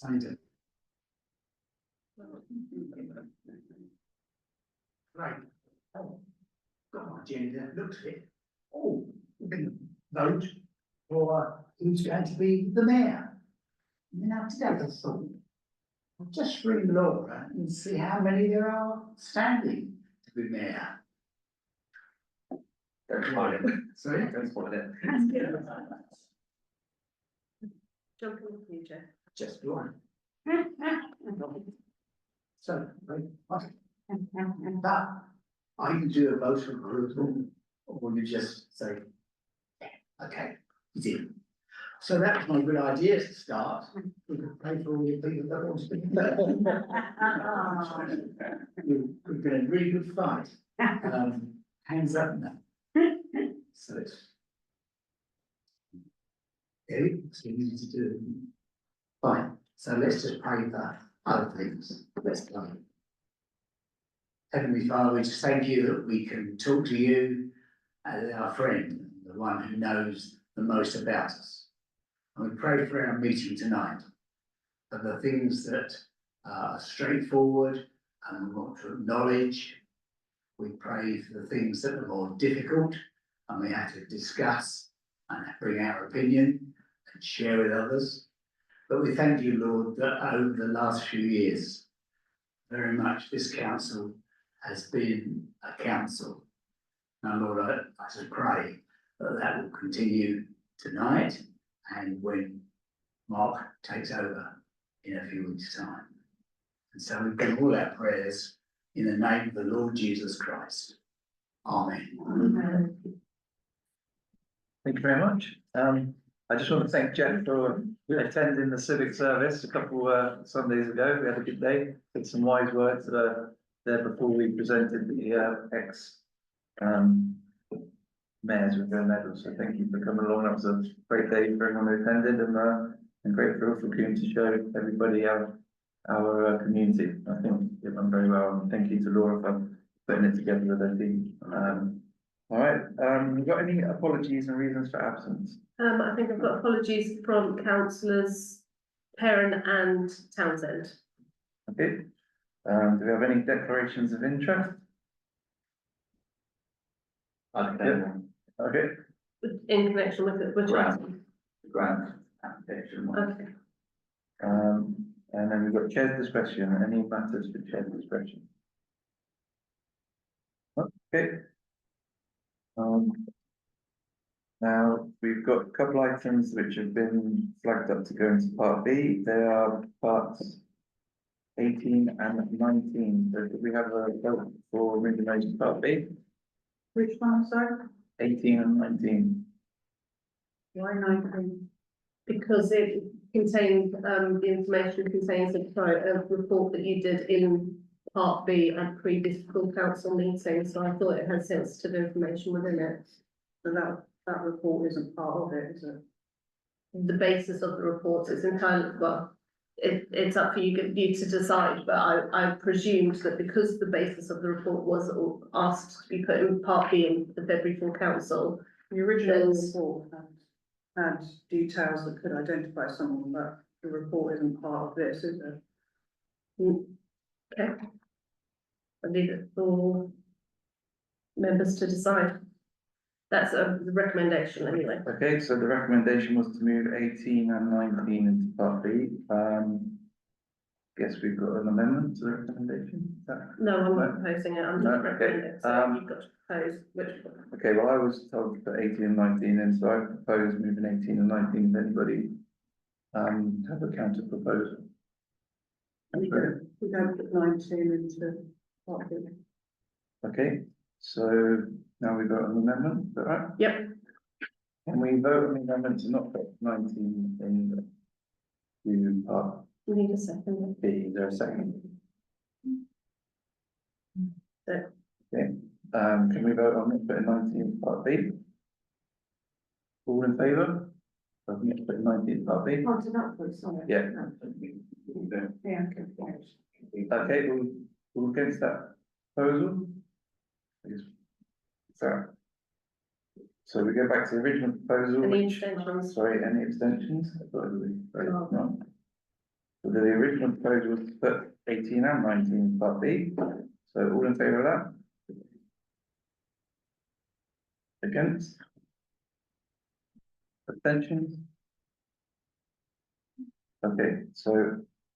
Signed it. Right. Oh, got my agenda, looked at it. Oh, we can vote for who's going to be the mayor. And then after that, I thought, I'll just ring Laura and see how many there are standing to be mayor. Don't spoil it. Sorry? Don't spoil it. Jump in the future. Just one. So, right, what? But are you do a vote for approval, or will you just say, yeah, okay, it's in? So that was my good idea to start. We could pay for all the people that want to be. We've been a really good fight. Hands up now. So it's easy to do. Fine, so let's just pray for other things. Let's pray. Heavenly Father, we just thank you that we can talk to you as our friend, the one who knows the most about us. And we pray for our meeting tonight, for the things that are straightforward and we want to acknowledge. We pray for the things that are more difficult and we have to discuss and bring our opinion and share with others. But we thank you, Lord, that over the last few years, very much this council has been a council. Now, Lord, I just pray that that will continue tonight and when Mark takes over in a few weeks' time. And so we bring all our prayers in the name of the Lord Jesus Christ. Amen. Amen. Thank you very much. I just want to thank Jeff for attending the civic service a couple Sundays ago. We had a good day, had some wise words there before we presented the ex mayors with their medals. So thank you for coming along. That was a great day for everyone who attended and great for Ilfracombe to show everybody our community. I think it went very well. And thank you to Laura for putting it together with her team. All right, we've got any apologies and reasons for absence? I think I've got apologies from councillors Perrin and Townsend. Okay. Do we have any declarations of interest? Okay. Okay. In connection with it, which item? Grant application. Okay. And then we've got chair's discretion. Any matters for chair's discretion? Okay. Now we've got a couple items which have been flagged up to go into part B. They are parts 18 and 19. So do we have a vote for moving those to part B? Which one, sorry? 18 and 19. Why 19? Because it contained, the information contains a report that you did in part B at previous full council meeting, so I thought it had sensitive information within it. So that report isn't part of it, is it? The basis of the report is entirely, well, it's up for you to decide, but I presumed that because the basis of the report was asked to be put in part B in the February full council. The original report had details that could identify someone, but the report isn't part of this, is it? Okay. I leave it for members to decide. That's the recommendation anyway. Okay, so the recommendation was to move 18 and 19 into part B. Guess we've got an amendment to the recommendation. Is that... No, I'm not proposing it, I'm just No, recommending it, so okay. you've got to propose which one. Okay, well, I was told to put 18 and 19 in, so I propose moving 18 and 19. If anybody have a counter proposal? We don't put 19 into part B. Okay, so now we've got an amendment, is that right? Yep. Can we vote on the amendment to not put 19 in to part We need a second. B? Is there a second? So, Okay, can we vote on not putting 19 in part B? All in favour? Of not putting 19 in part B? Oh, to not put, sorry. Yeah. Yeah, Okay, all against that proposal? So we go back to the original proposal. any which- abstentions? Sorry, any abstentions? I thought it was very No. no. So So the original proposal was to put 18 and 19 in part B, so all in favour of that? Against? Abstentions? Okay, so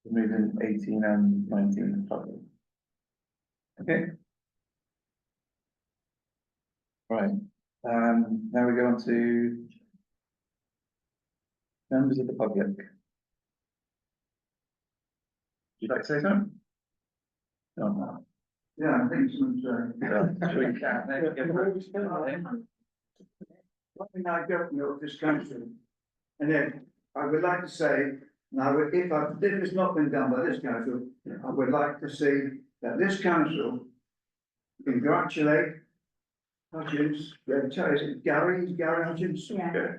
we're moving 18 and 19 in part B. Okay. Right, now we go on to members of the public. Would you like to say something? No. Yeah, I think some, Sure you can. There you go. one thing I don't know of this council, and then I would like to say, now, if it's not been done by this council, I would like to see that this council congratulate Hutchins, Gary Hutchins. Yeah.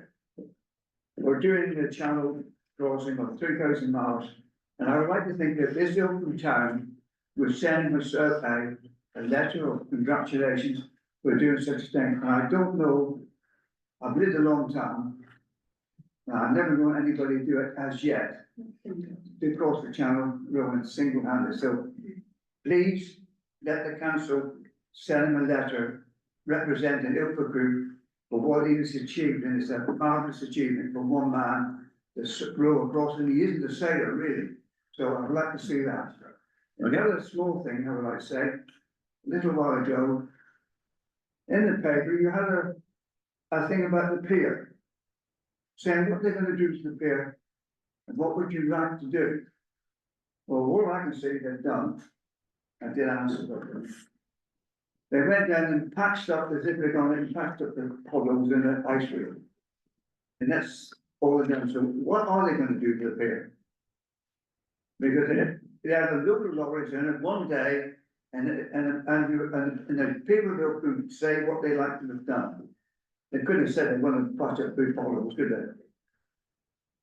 We're doing the channel crossing of 3,000 miles, and I would like to think that this Ilfracombe town would send him a letter of congratulations for doing such a thing, and I don't know, I've lived a long time. Now, I've never known anybody do it as yet, to cross the channel, rolling single-handed, so please let the council send him a letter representing Ilfracombe for what he has achieved, and it's a marvellous achievement for one man to row across, and he isn't a sailor really, so I'd like to see that. And the other small thing I would like to say, a little while ago, in the paper, you had a thing about the pier, saying what they're gonna do to the pier, and what would you like to do? Well, all I can say they've done, I did answer them. They went down and patched up as if they're gonna patch up the potholes in the ice field. And that's all they've done, so what are they gonna do to the pier? Because they had a load of lorries in it one day, and the people who could say what they like to have done. They couldn't have said they want to patch up big potholes, could they?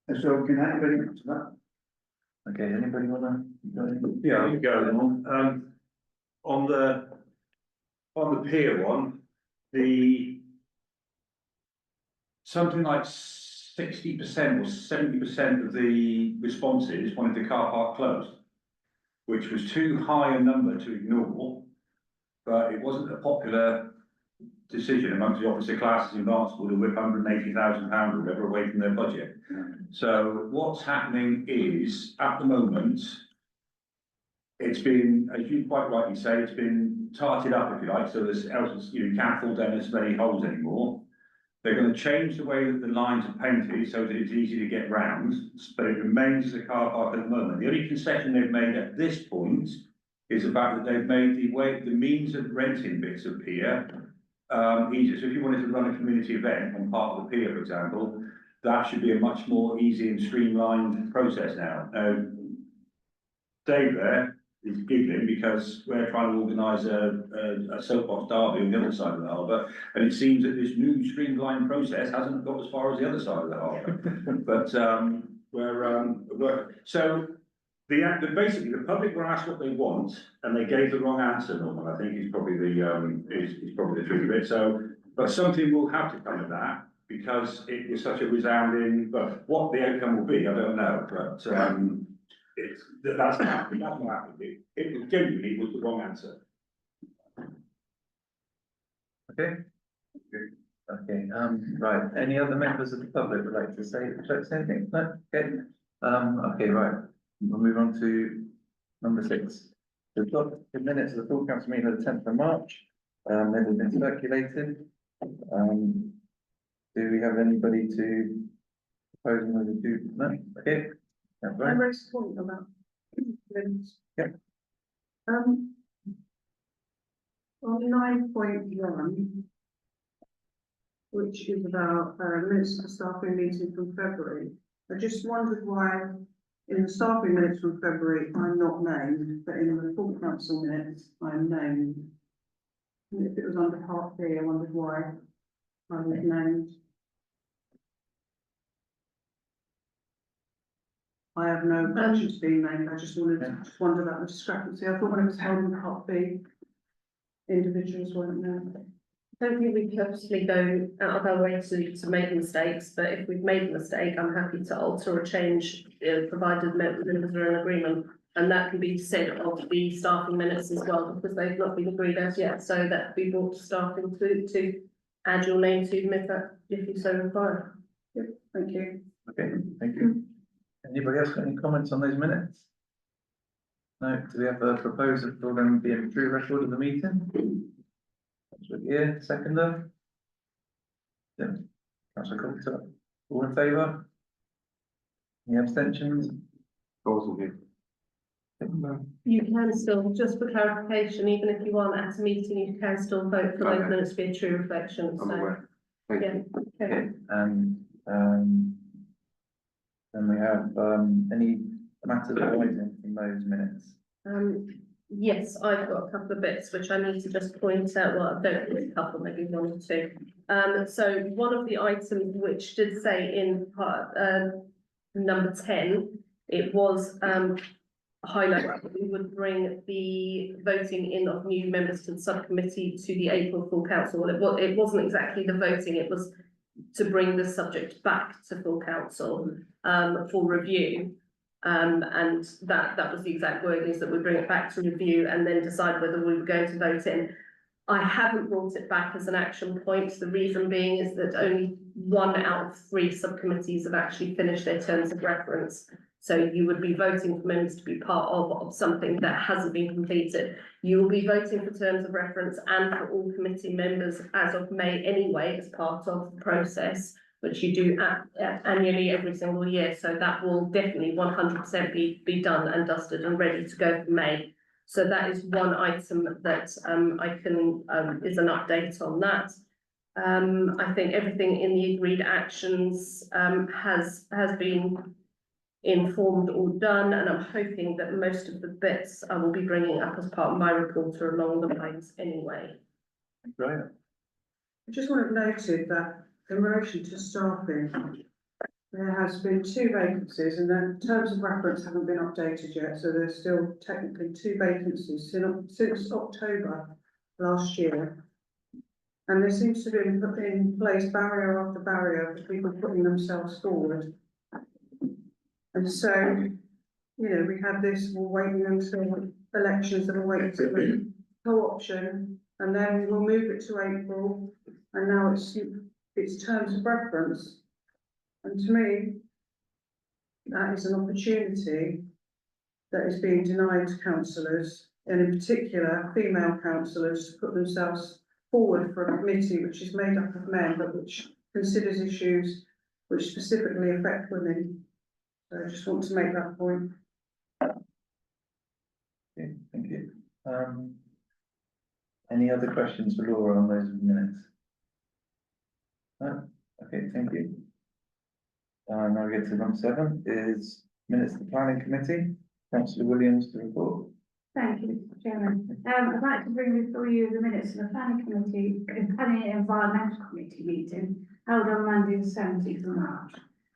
And so can anybody answer that? Okay, anybody wanna? Yeah, you go on. On the pier one, something like 60% or 70% of the responses wanted the car park closed, which was too high a number to ignore, but it wasn't a popular decision amongst the officer classes in Barnstable to whip £180,000 or whatever away from their budget. So what's happening is, at the moment, it's been, as you quite rightly say, it's been tarted up, if you like, so there's else, you can't fall down as many holes anymore. They're going to change the way that the lines are painted so that it's easy to get round, but it remains as a car park at the moment. The only concession they've made at this point is the fact that they've made the means of renting bits of pier easier. So if you wanted to run a community event on part of the pier, for example, that should be a much more easy and streamlined process now. Dave there is giggling because we're trying to organise a soapbox derby on the other side of the harbour, and it seems that this new streamlined process hasn't got as far as the other side of the harbour. But so basically the public were asked what they want, and they gave the wrong answer. Norman, I think is probably the truth of it. So, but something will have to come of that because it was such a resounding. But what the outcome will be, I don't know. But that's what happened. It was genuinely was the wrong answer. Okay. Okay, right, any other members of the public would like to say anything? No, okay, okay, right, we'll move on to number 6. We've got the minutes of the full council meeting of the 10th of March, they've been circulated. Do we have anybody to propose another do? No, okay. That's I right. raised a point about. Yep. On 9.1, which is about minutes of the staffing meeting from February, I just wondered why in the staffing minutes from February I'm not named, but in the full council minutes I'm named. And if it was under part B, I wondered why I was named. I have no objection to being named, I just wondered about the discrepancy. I thought when it was held in part B, individuals weren't named. don't think we purposely go out of our way to make mistakes, but if we've made a mistake, I'm happy to alter or change, provided members are in agreement. And that can be said of the staffing minutes as well, because they've not been agreed as yet, so that we brought to staffing to add your name to them if you so require. Thank you. Okay, thank you. Anybody else got any comments on those minutes? No, do we have a proposal for them being a true record of the meeting? Councillor seconder. Yeah, Councillor Coulter, all in favour? Any abstentions? You can still, just for clarification, even if you aren't at a meeting, you can still vote for those minutes to be a true reflection, so. Yeah, okay. And, then we have, any matters arising from those minutes? Yes, I've got a couple of bits which I need to just point out, well, I don't think a couple, maybe one or two. So one of the items which did say in part, number 10, it was, highlighted that we would bring the voting in of new members to the subcommittee to the April full council. Well, it wasn't exactly the voting, it was to bring the subject back to full council, for review. And that was the exact wording, is that we bring it back to review and then decide whether we were going to vote in. I haven't brought it back as an action point. The reason being is that only 1 out of 3 subcommittees have actually finished their terms of reference. So you would be voting for members to be part of something that hasn't been completed. You will be voting for terms of reference and for all committee members as of May anyway, as part of the process, which you do annually every single year. So that will definitely 100% be done and dusted and ready to go for May. So that is one item that I can is an update on that. I think everything in the agreed actions has been informed or done, and I'm hoping that most of the bits I will be bringing up as part of my report are along the lines anyway. Right. I just want to note that in relation to staffing, there has been 2 vacancies and the terms of reference haven't been updated yet, so there's still technically 2 vacancies since October last year. And there seems to be put in place barrier after barrier for people putting themselves forward. And so, you know, we had this, we're waiting until elections that are waiting to be co-option, and then we'll move it to April, and now it's terms of reference. And to me, that is an opportunity that is being denied to councillors, and in particular, female councillors, to put themselves forward for a committee which is made up of men, but which considers issues which specifically affect women. So I just want to make that point. Okay, thank you. Any other questions for Laura on those minutes? No? Okay, thank you. Now we get to number 7, is minutes of the planning committee. Councillor Williams to report. Thank you, Mr. Chairman. I'd like to bring before you the minutes of the planning committee, planning and environmental committee meeting held on Monday the 17th of March.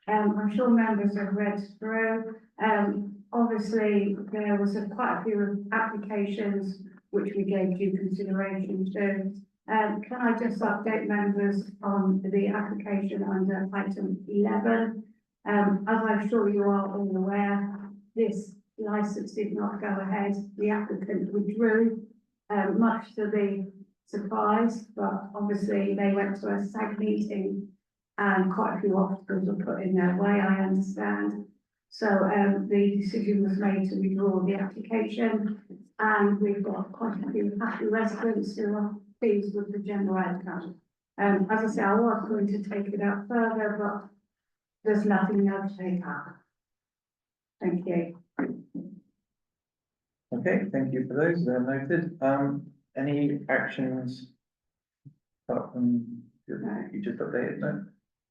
I'm sure members have read through. Obviously, there was quite a few applications which we gave due consideration to. Can I just update members on the application under item 11? As I'm sure you are all aware, this licence did not go ahead. The applicant withdrew, much to the surprise, but obviously they went to a SAG meeting and quite a few obstacles were put in their way, I understand. So the decision was made to withdraw the application, and we've got quite a few happy residents who are pleased with the general outcome. As I say, I was going to take it out further, but there's nothing else to take up. Thank you. Okay, thank you for those, they're noted. Any actions apart from you just updated, no?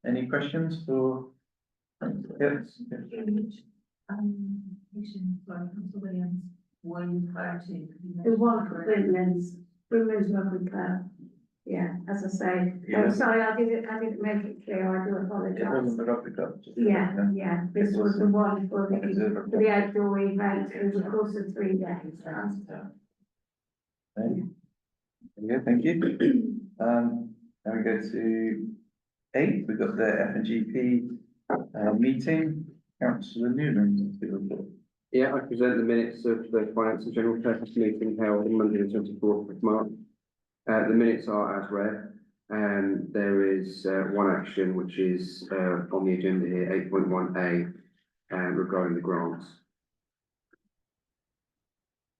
Any questions for? Yes. Williams, the one for Women's Rugby Club. Yeah, as I say, Yeah. sorry, I didn't make it clear, I do It wasn't apologise. the rugby club. just- Yeah, this was the one for It was a the rugby club. outdoor event, it was a course of 3 days. Okay. Yeah, thank you. Now we go to 8, we've got the F and GP meeting, councillor Newland. Yeah, I present the minutes of the Finance and General Purpose meeting held on Monday the 24th of March. The minutes are as read, and there is one action which is on the agenda here, 8.1A, regarding the grants.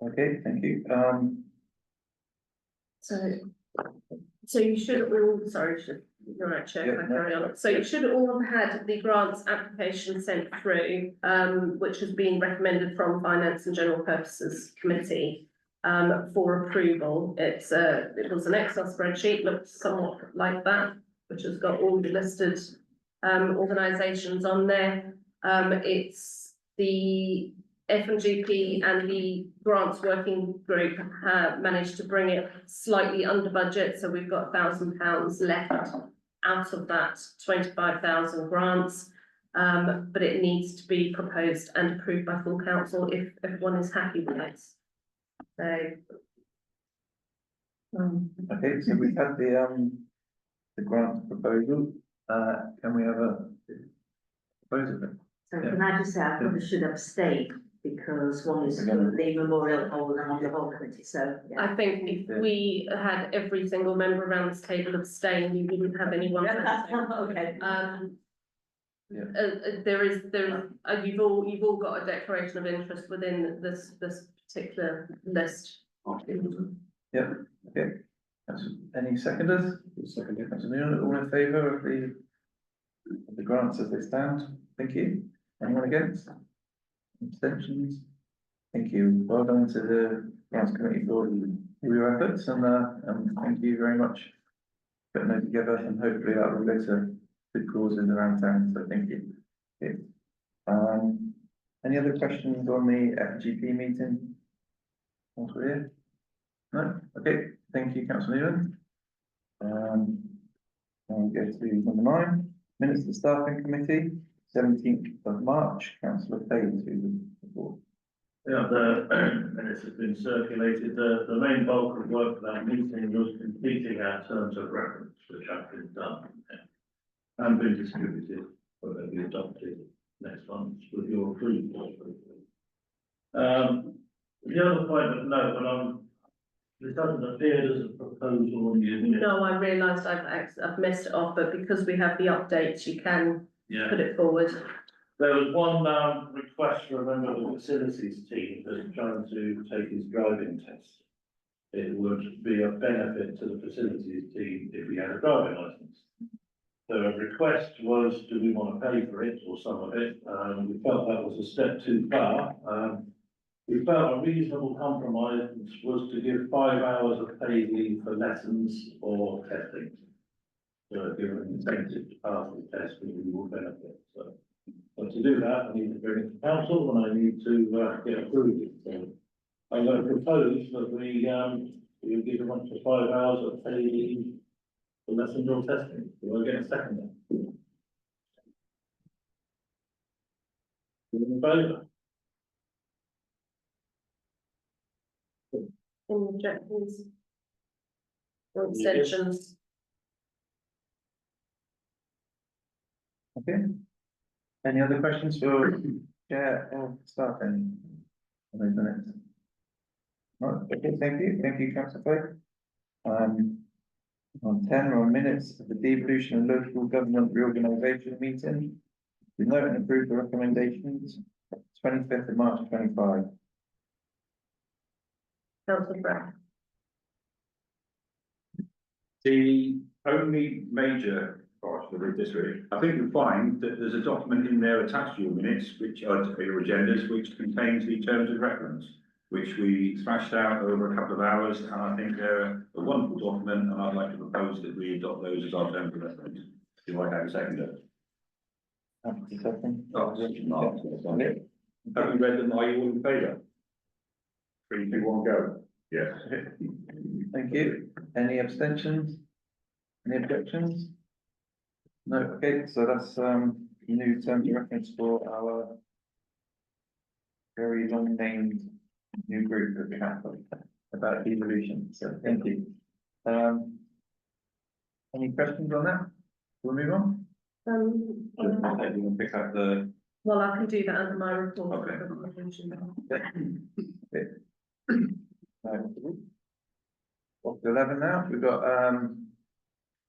Okay, thank you. So you should all, sorry, you're right, Chair, can I carry on? So you should all have had the grants application sent through, which has been recommended from Finance and General Purposes Committee for approval. It was an Excel spreadsheet, looks somewhat like that, which has got all the listed organisations on there. It's the F&GP and the grants working group have managed to bring it slightly under budget, so we've got £1,000 left out of that 25,000 grants. But it needs to be proposed and approved by full council if everyone is happy with it. So. Okay, so we've had the grant proposal. Can we have a proposal? So can I just say, I probably should abstain because one is currently memorial hold and I'm on the whole committee, so. Yeah. I think if we had every single member around this table abstain, we wouldn't have anyone. Okay. You've all got a declaration of interest within this particular list. Yeah, okay. Any seconders? Seconded. All in favour of the grants as they stand? Thank you. Anyone against? Abstentions? Thank you. Well done to the grants committee for your efforts and thank you very much for putting those together and hopefully that will go to good causes around town, so thank you. Okay. Any other questions on the FGP meeting? Councillor here? No? Okay, thank you, Councillor Newland. I'll go to number 9, minutes of the staffing committee, 17th of March, Councillor Payne to the report. Yeah, the minutes have been circulated. The main bulk of work for that meeting was completing our terms of reference, which have been done and been distributed, but they'll be adopted next month with your approval. The other point of note, and it doesn't appear as a proposal on the minutes. No, I realised I've messed it off, but because we have the updates, you can put it forward. There was one request for a member of the facilities team that's trying to take his driving test. It would be a benefit to the facilities team if he had a driving licence. The request was, do we want to pay for it or some of it? We felt that was a step too far. We felt a reasonable compromise was to give 5 hours of paid leave for lessons or testing. So give an incentive to pass the test, we will benefit. So, but to do that, I need to bring it to council and I need to get approved. So I'm going to propose that we give a bunch of 5 hours of paid leave for lessons or testing. Do I get a second then? In favour? Any objections? Or extensions? Okay. Any other questions for Chair or staff on those minutes? No, okay, thank you, Councillor Blake. On 10 are minutes of the devolution and local government reorganisation meeting. We note and approve the recommendations, 25th of March 25. Councillor Brown. The only major part of this really, I think you'll find that there's a document in there attached to your minutes, which are your agendas, which contains the terms of reference, which we thrashed out over a couple of hours, and I think they're a wonderful document, and I'd like to propose that we adopt those as our terms of reference. Do I have a second? Happy to second. Have you read them? Are you all in favour? 3, 2, 1, go. Yes. Thank you. Any abstentions? Any objections? No, okay, so that's new terms of reference for our very long named new group that we have about devolution, so thank you. Any questions on that? We'll move on. You can pick up the, Well, I can do that under my report. Okay. Right. Up to 11 now, we've got,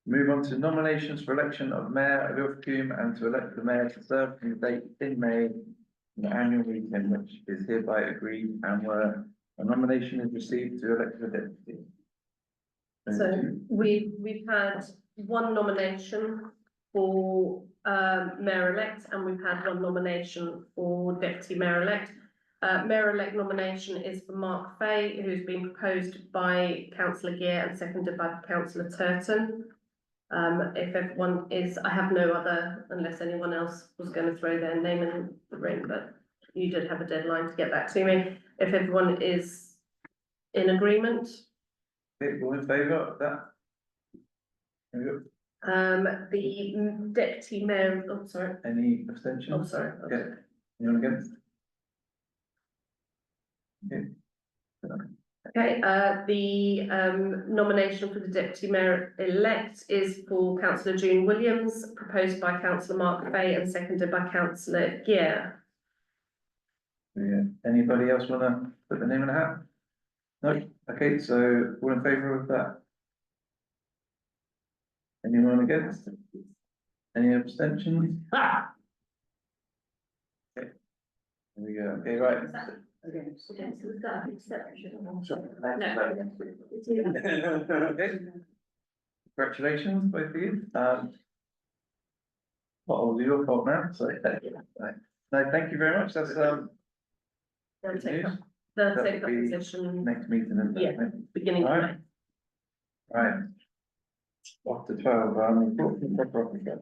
move on to nominations for election of mayor of Ilfracombe and to elect the mayor to serve from the date in May, the annual meeting, which is hereby agreed, and where a nomination is received to elect the deputy. So we've had one nomination for mayor-elect, and we've had one nomination for deputy mayor-elect. Mayor-elect nomination is for Mark Fay, who's been proposed by councillor Gear and seconded by councillor Turton. If everyone is, I have no other, unless anyone else was going to throw their name in the ring, but you did have a deadline to get back to me. If everyone is in agreement. Okay, all in favour of that? There we go. The deputy mayor, oh, sorry, Any abstentions? oh, sorry. Okay. Anyone against? Okay, the nomination for the deputy mayor elect is for councillor June Williams, proposed by councillor Mark Fay and seconded by councillor Gear. Yeah. Anybody else want to put the name in a hat? No? Okay, so all in favour of that? Anyone against? Any abstentions? Okay. There we go. Okay, right. Against, we've got an exception. Okay. Congratulations, both of you. What was your fault now? So, right. No, thank you very much. That's They'll good take news. up, they'll That take will up be position, Next meeting, isn't it? Yeah. beginning of Alright. May. Right. Off to 12, report from proper officer.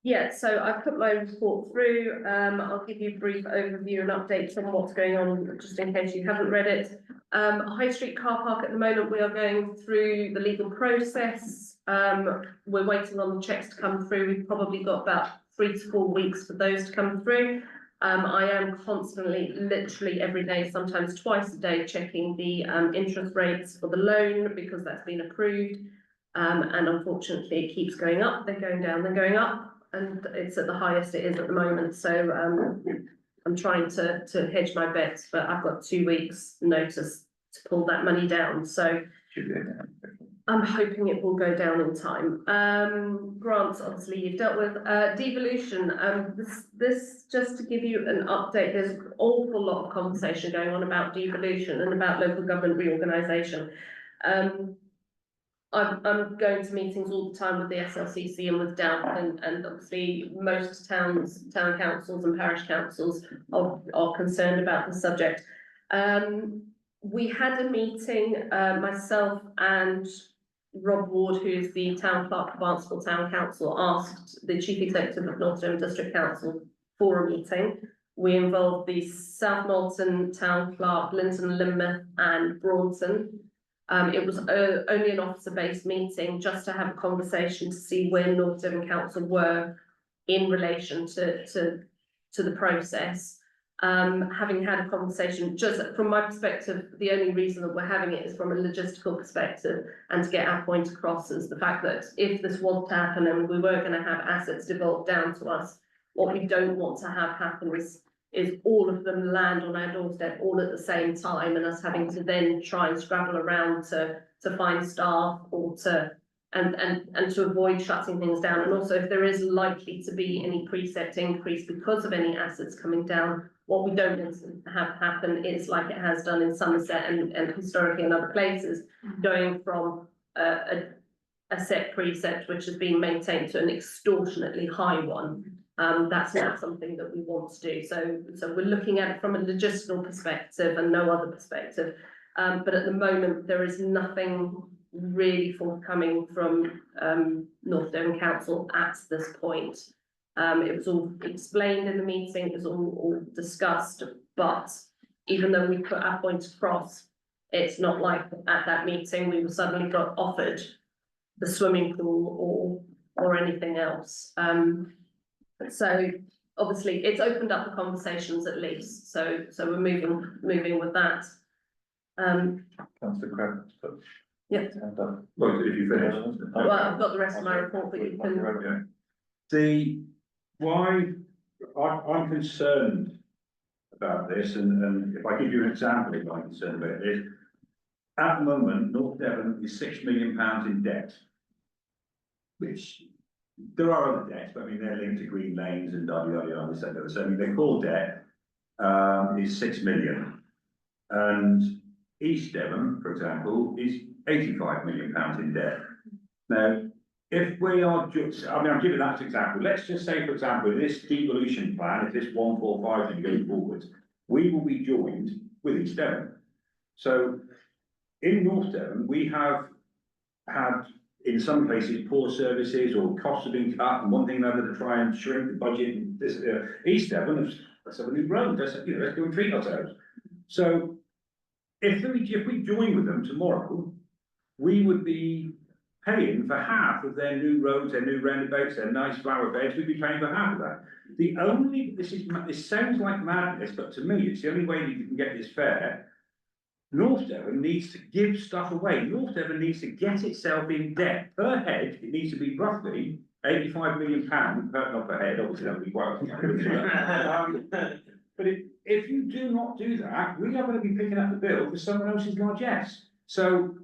Yeah, so I put my report through, I'll give you a brief overview and update on what's going on, just in case you haven't read it. High Street car park at the moment, we are going through the legal process. We're waiting on the checks to come through. We've probably got about 3 to 4 weeks for those to come through. I am constantly, literally every day, sometimes twice a day, checking the interest rates for the loan because that's been approved. And unfortunately, it keeps going up. They're going down, they're going up, and it's at the highest it is at the moment. So I'm trying to hedge my bets, but I've got 2 weeks notice to pull that money down. So Should be okay. I'm hoping it will go down in time. Grants, obviously you've dealt with. Devolution, this just to give you an update, there's an awful lot of conversation going on about devolution and about local government reorganisation. I'm going to meetings all the time with the SLCC and with DAP, and obviously most town councils and parish councils are concerned about the subject. We had a meeting, myself and Rob Ward, who's the town clerk of Barnstable Town Council, asked the chief executive of Northampton District Council for a meeting. We involved the South Molton Town Clerk, Linton, Lynmouth and Braunton. It was only an officer-based meeting just to have a conversation to see where North Devon Council were in relation to the process. Having had a conversation, just from my perspective, the only reason that we're having it is from a logistical perspective and to get our point across is the fact that if this was to happen and we were going to have assets devolved down to us, what we don't want to have happen is all of them land on our doorstep all at the same time and us having to then try and scrabble around to find staff or to and to avoid shutting things down. And also if there is likely to be any precept increase because of any assets coming down, what we don't want to have happen is like it has done in Somerset and historically in other places, going from a set precept which has been maintained to an extortionately high one. That's not something that we want to do. So we're looking at it from a logistical perspective and no other perspective. But at the moment, there is nothing really forthcoming from North Devon Council at this point. It was all explained in the meeting, it was all discussed, but even though we put our point across, it's not like at that meeting we suddenly got offered the swimming pool or anything else. So obviously it's opened up the conversations at least. So we're moving with that. Councillor Crabbe. Well, if you finish. Well, I've got the rest of my report, but you can. Okay. I'm concerned about this, and if I give you an example of my concern about this, at the moment, North Devon is £6 million in debt. Which, there are other debts, but I mean, they're linked to green lanes and this, that, and so I mean, their core debt, is 6 million. And East Devon, for example, is £85 million in debt. Now, if we are just, I mean, I'm giving that as an example. Let's just say, for example, this devolution plan, if this 145 is going forward, we will be joined with East Devon. So in North Devon, we have had, in some places, poor services or costs have been cut and one thing or another to try and shrink the budget. And this, East Devon, let's have a new road, let's go and treat ourselves. So if we join with them tomorrow, we would be paying for half of their new roads, their new roundabouts, their nice flower beds. We'd be paying for half of that. This sounds like madness, but to me, it's the only way that you can get this fair. North Devon needs to give stuff away. North Devon needs to get itself in debt per head. It needs to be roughly £85 million not per head. Obviously, that would be quite. But if you do not do that, we are going to be picking up the bill for someone else's largesse. So.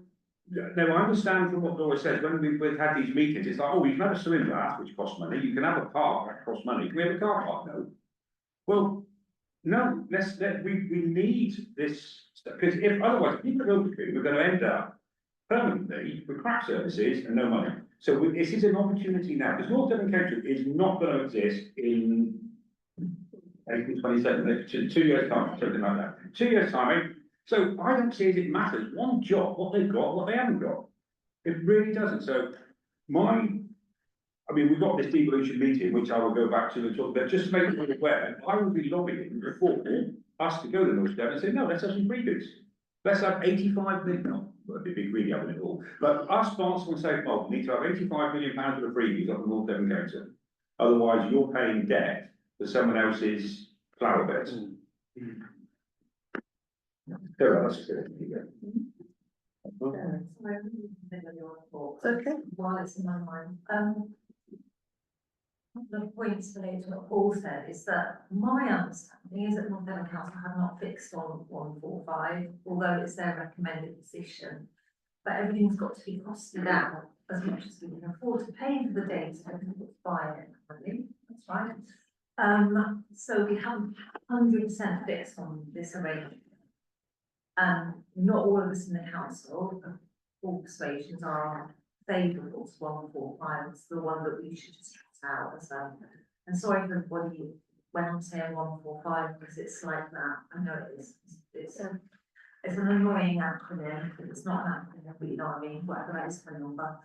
Now, I understand from what Laura says, when we've had these meetings, it's like, oh, you can have a swimming bath, which costs money, you can have a park, that costs money, can we have a car park? No. Well, no, we need this, because if otherwise, people go to we're going to end up permanently with crap services and no money. So this is an opportunity now, because North Devon Council is not going to exist in April 27th, 2 years' time, something like that. 2 years' time. So I don't see as it matters one job, what they've got, what they haven't got. It really doesn't. So we've got this devolution meeting, which I will go back to and talk about, just to make you aware, I will be lobbying for us to go to North Devon and say, no, let's have some freebies. Let's have 85 million, well, it'd be big really having it all, but us sponsor and say, oh, we need to have £85 million worth of freebies up the North Devon Council. Otherwise, you're paying debt for someone else's flower beds. Okay. While it's in my mind, the points related to what Paul said is that my understanding is that North Devon Council have not fixed on 145, although it's their recommended position. But everything's got to be costed out as much as we can afford to pay for the data to buy it. That's right. So we haven't 100% fixed on this arrangement. Not all of us in the council, all persuasions are favourable to 145. It's the one that we should just cut out as and sorry for everybody when I'm saying 145 because it's like that. I know it is. It's an annoying acronym, but it's not an acronym, but you know what I mean, whatever that is for a number.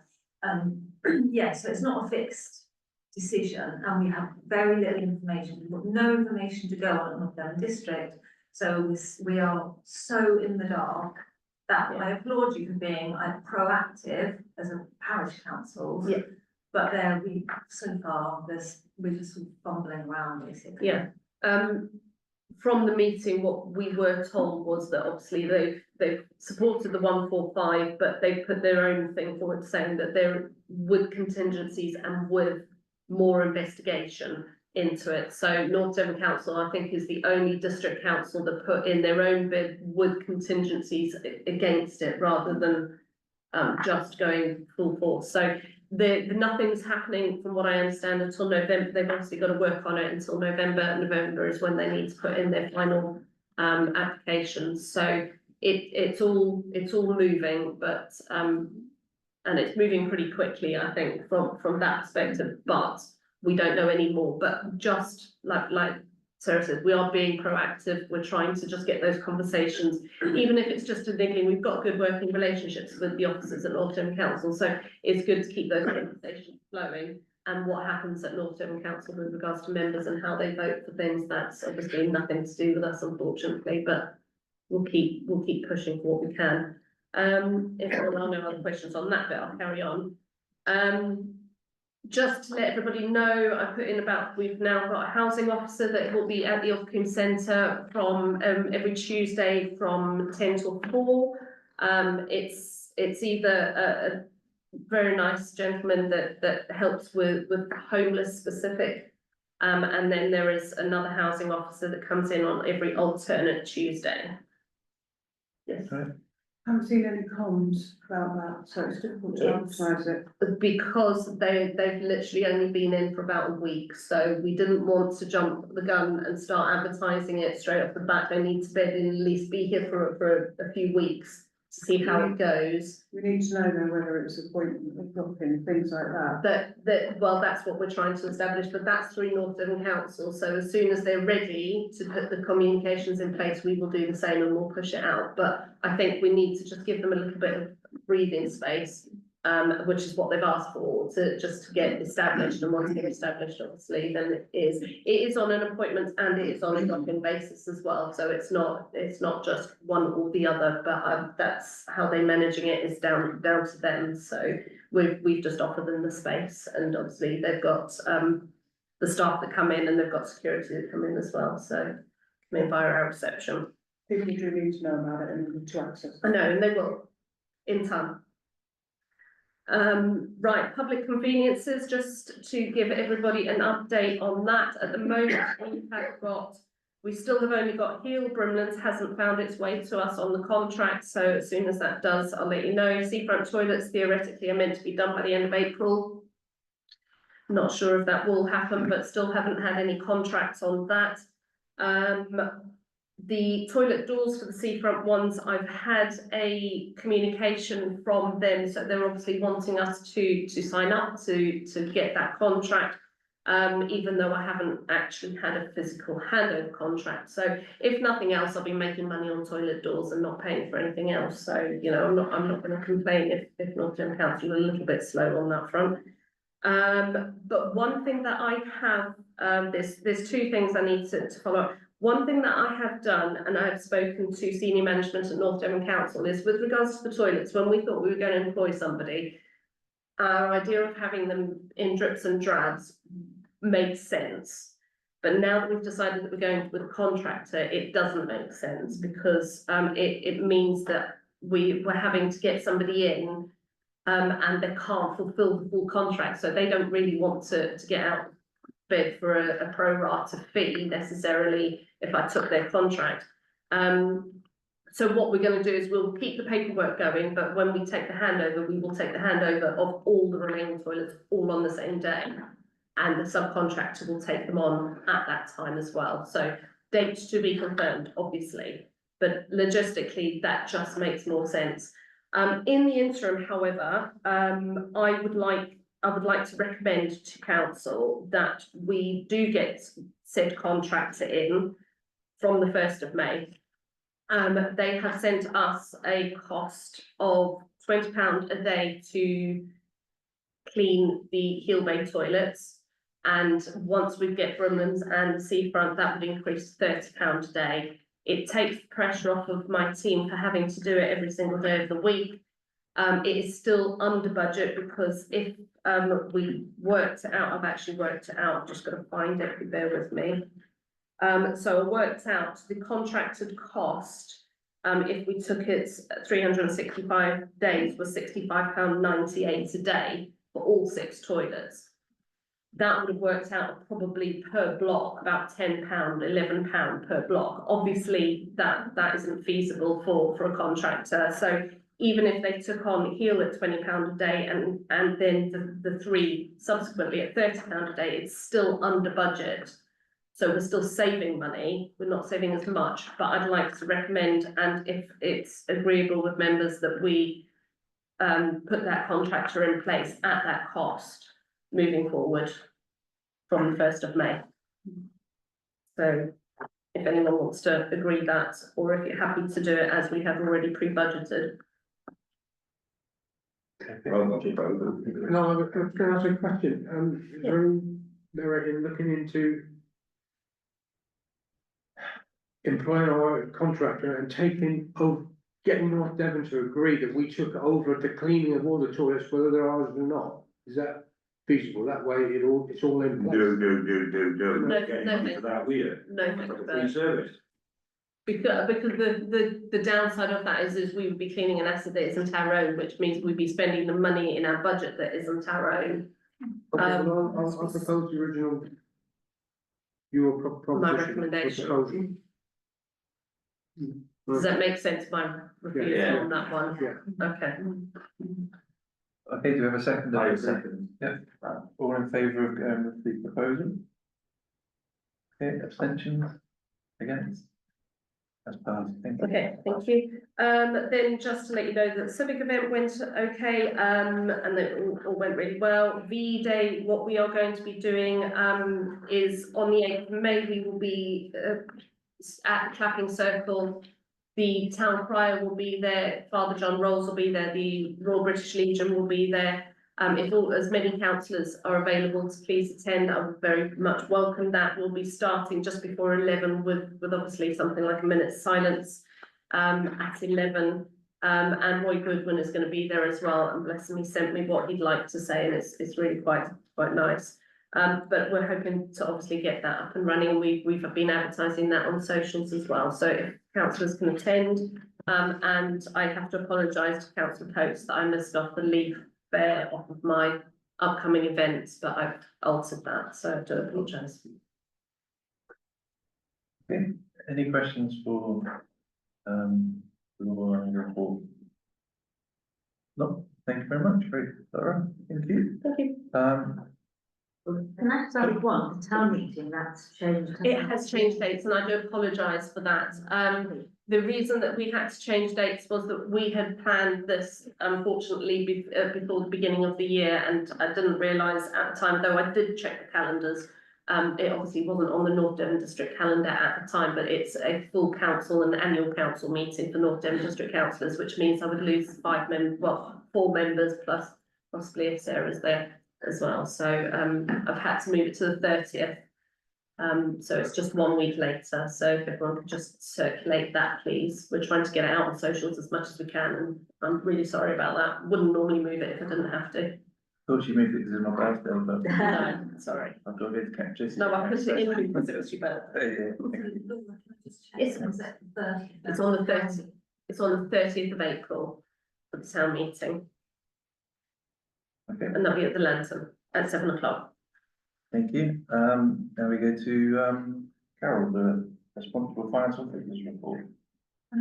Yeah, so it's not a fixed decision, and we have very little information. We've got no information to go on at North Devon District. So we are so in the dark that I applaud you for being proactive as a parish council. Yeah. But so far we're just sort of fumbling around basically. Yeah. From the meeting, what we were told was that obviously they've supported the 145, but they put their own thing forward saying that they're with contingencies and with more investigation into it. So North Devon Council, I think, is the only district council that put in their own bid with contingencies against it rather than just going full force. So nothing's happening from what I understand until November. They've obviously got to work on it until November. November is when they need to put in their final applications. So it's all moving, but and it's moving pretty quickly, I think, from that perspective, but we don't know any more. But just like Sarah said, we are being proactive. We're trying to just get those conversations, even if it's just a niggling. We've got good working relationships with the officers at North Devon Council, so it's good to keep those conversations flowing. And what happens at North Devon Council with regards to members and how they vote for things, that's obviously nothing to do with us, unfortunately, but we'll keep pushing for what we can. If there are no other questions on that bit, I'll carry on. Just to let everybody know, I put in we've now got a housing officer that will be at the Ilfracombe Centre from every Tuesday from 10 till 4. It's it's either a very nice gentleman that helps with homeless specific. And then there is another housing officer that comes in on every alternate Tuesday. Yes. I haven't seen any comms about that, so it's difficult to advertise it. Because they've literally only been in for about a week, so we didn't want to jump the gun and start advertising it straight off the bat. They need to be, at least be here for a few weeks to see how it goes. We need to know then whether it's appointment, drop-in, things like that. Well, that's what we're trying to establish, but that's through North Devon Council, so as soon as they're ready to put the communications in place, we will do the same and we'll push it out. But I think we need to just give them a little bit of breathing space, which is what they've asked for, to get established, and once they're established, obviously, then it is on an appointment and it is on a drop-in basis as well, so it's not just one or the other, but that's how they're managing it, is down to them. So we've just offered them the space, and obviously they've got the staff that come in, and they've got security that come in as well, so come in via our reception. People do need to know about it and to access. I know, and they will, in time. Right, public conveniences, just to give everybody an update on that. At the moment, we still have only got Heel. Brimlands hasn't found its way to us on the contract, so as soon as that does, I'll let you know. Seafront toilets theoretically are meant to be done by the end of April. Not sure if that will happen, but still haven't had any contracts on that. The toilet doors for the seafront ones, I've had a communication from them, so they're obviously wanting us to sign up to get that contract, even though I haven't actually had a physical handover contract. So if nothing else, I'll be making money on toilet doors and not paying for anything else. So, you know, I'm not going to complain if North Devon Council are a little bit slow on that front. But one thing that I have, there's two things I need to follow up. One thing that I have done, and I have spoken to senior management at North Devon Council, is with regards to the toilets, when we thought we were going to employ somebody, our idea of having them in drips and drabs made sense. But now that we've decided that we're going with a contractor, it doesn't make sense, because it means that we're having to get somebody in, and they can't fulfill the full contract, so they don't really want to get out bid for a pro rata fee necessarily if I took their contract. So what we're going to do is we'll keep the paperwork going, but when we take the handover, we will take the handover of all the remaining toilets all on the same day, and the subcontractor will take them on at that time as well. So dates to be confirmed, obviously, but logistically that just makes more sense. In the interim, however, I would like to recommend to council that we do get said contractor in from the 1st of May. They have sent us a cost of £20 a day to clean the Heel Bay toilets. And once we get Brimlands and Seafront, that would increase to £30 a day. It takes the pressure off of my team for having to do it every single day of the week. It is still under budget, because if we worked it out, I've actually worked it out, just got to find it, if you bear with me. So I worked out the contracted cost, if we took it 365 days, was £65.98 a day for all 6 toilets. That would have worked out probably per block about £10, £11 per block. Obviously, that isn't feasible for a contractor. So even if they took on Heel at £20 a day and then the 3 subsequently at £30 a day, it's still under budget. So we're still saving money. We're not saving as much, but I'd like to recommend, and if it's agreeable with members, that we put that contractor in place at that cost moving forward from the 1st of May. So if anyone wants to agree that, or if you're happy to do it as we have already pre-budgeted. No, can I ask a question? Is there any looking into employing our contractor and getting North Devon to agree that we took over the cleaning of all the toilets, whether they're ours or not? Is that feasible? That way it's all in place. No. No, Getting money for that, we are. No, thank you, Free service. Because the downside of that is we would be cleaning an asset that isn't our own, which means we'd be spending the money in our budget that isn't our own. Okay, well, I'll propose the original. Your proposition. My recommendation. proposal. Does that make sense, my refusal Yeah. on that one? Yeah. Okay. Okay, do we have a second? I second. Yeah, all in favour of going with the proposal? Okay, abstentions? Against? That's passed, thank you. Okay, thank you. Then just to let you know that the civic event went okay, and that all went really well. VE Day, what we are going to be doing, is on the 8th of May, we will be, at Clapping Circle. The town crier will be there, Father John Rolls will be there, the Royal British Legion will be there. If as many councillors are available to please attend, I would very much welcome that. We'll be starting just before 11 with obviously something like a minute's silence at 11. And Roy Goodwin is going to be there as well, and bless him, he sent me what he'd like to say, and it's really quite nice. But we're hoping to obviously get that up and running. We've been advertising that on socials as well. So if councillors can attend, and I have to apologise to Councillor Coates that I missed off the leaf fair off of my upcoming events, but I've altered that, so I do apologise. Okay, any questions for, Laura and your report? No, thank you very much, very thorough, thank you. Thank you. Can I just add one, the town meeting, that's changed? It has changed dates, and I do apologise for that. The reason that we had to change dates was that we had planned this, unfortunately, before the beginning of the year, and I didn't realise at the time, though I did check the calendars. It obviously wasn't on the North Devon District calendar at the time, but it's a full council and annual council meeting for North Devon District councillors, which means I would lose 4 members plus possibly if Sarah's there as well. So I've had to move it to the 30th. So it's just 1 week later. So if everyone could just circulate that, please. We're trying to get it out on socials as much as we can, and I'm really sorry about that. Wouldn't normally move it if I didn't have to. Thought you moved it because it's my birthday, but No, sorry. I've got to get to catch this. No, I put it in because it was your birthday. It's on the 30th. It's on the 30th of April for the town meeting, Okay, and that'll be at the Lantern at 7 o'clock. thank you. Now we go to, Carol, the responsible finance officer's report.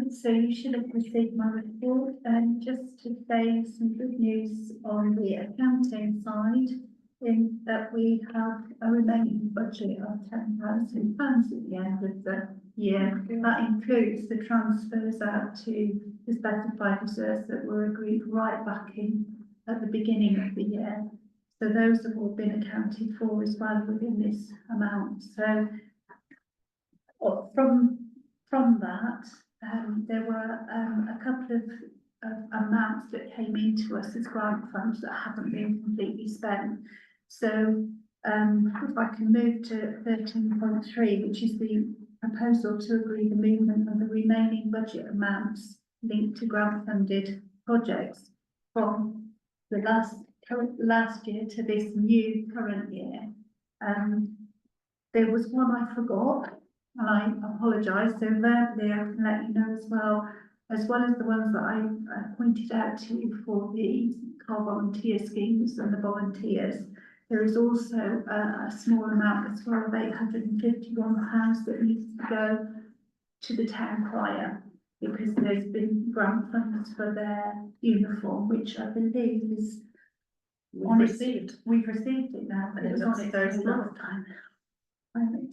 So you should have received my report, and just to say some good news on the accounting side, in that we have a remaining budget of £10,000 at the end of the year. That includes the transfers out to the specified reserves that were agreed right back in at the beginning of the year. So those have all been accounted for as well within this amount. So from that, there were a couple of amounts that came into us as grant funds that haven't been completely spent. So if I can move to 13.3, which is the proposal to agree the movement of the remaining budget amounts linked to grant funded projects from the last year to this new current year. There was one I forgot, and I apologise, so verbally I can let you know as well as the ones that I pointed out to you for the car volunteer schemes and the volunteers. There is also a small amount as well of £851 that needs to go to the town crier, because there's been grant funds for their uniform, which I believe is We've received. We've received it now, but And it was it on looks it very for a small. long time.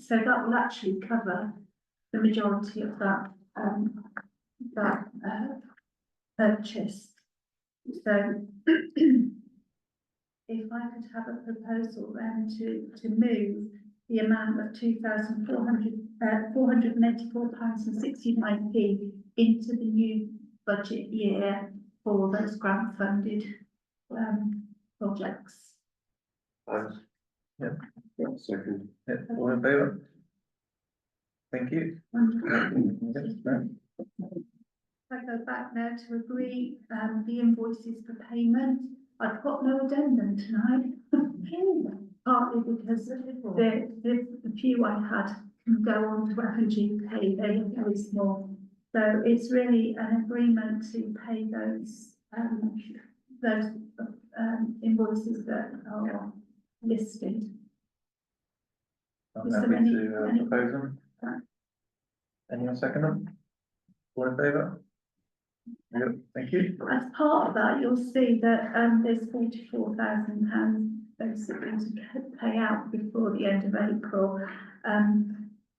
So that will actually cover the majority of that purchase. So if I could have a proposal then to move the amount of £2,484.69 into the new budget year for those grant funded projects. Second. Yeah, all in favour? Thank you. Yes, ma'am. I go back now to agree the invoices for payment. I've got no addendum tonight. Partly because the few I had can go on to FNGP, they are very small. So it's really an agreement to pay those invoices that are listed. I'm Is there happy any- to any- propose them. Anyone second them? All in favour? Yep, thank you. As part of that, you'll see that there's £44,000 basically to pay out before the end of April.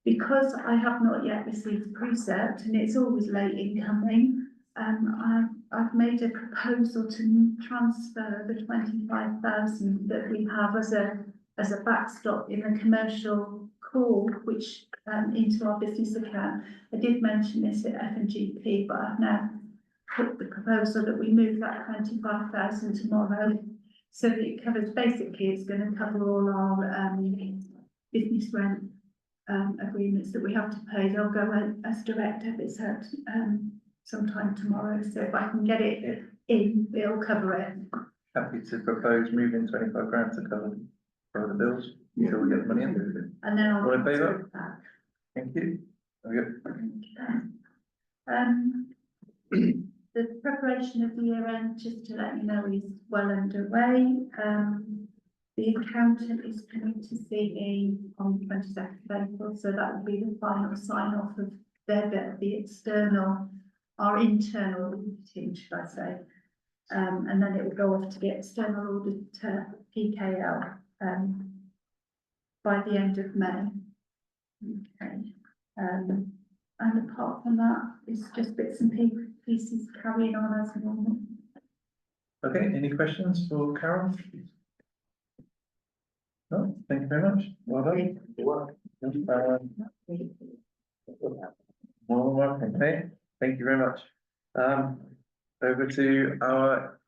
Because I have not yet received precept and it's always late in coming, I've made a proposal to transfer the 25,000 that we have as a backstop in the commercial call, which into our business account. I did mention this at FNGP, but I've now put the proposal that we move that 25,000 tomorrow. So that it covers, basically, it's going to cover all our business rent agreements that we have to pay. They'll go as direct debits at sometime tomorrow. So if I can get it in, it'll cover it. Happy to propose moving 25 grand to cover the bills until we get the money in. And then I'll. All in favour? do that. Thank you. The preparation of the year end, just to let you know, is well underway. The accountant is coming to see me on the 22nd of April, so that will be the final sign off of their bit, the external, our internal auditing, should I say. And then it will go off to the external auditor, PKL, by the end of May. Okay. And apart from that, it's just bits and pieces carrying on as normal. Okay, any questions for Carol? No, thank you very much. Well done. Well, welcome, okay, thank you very much. Over to our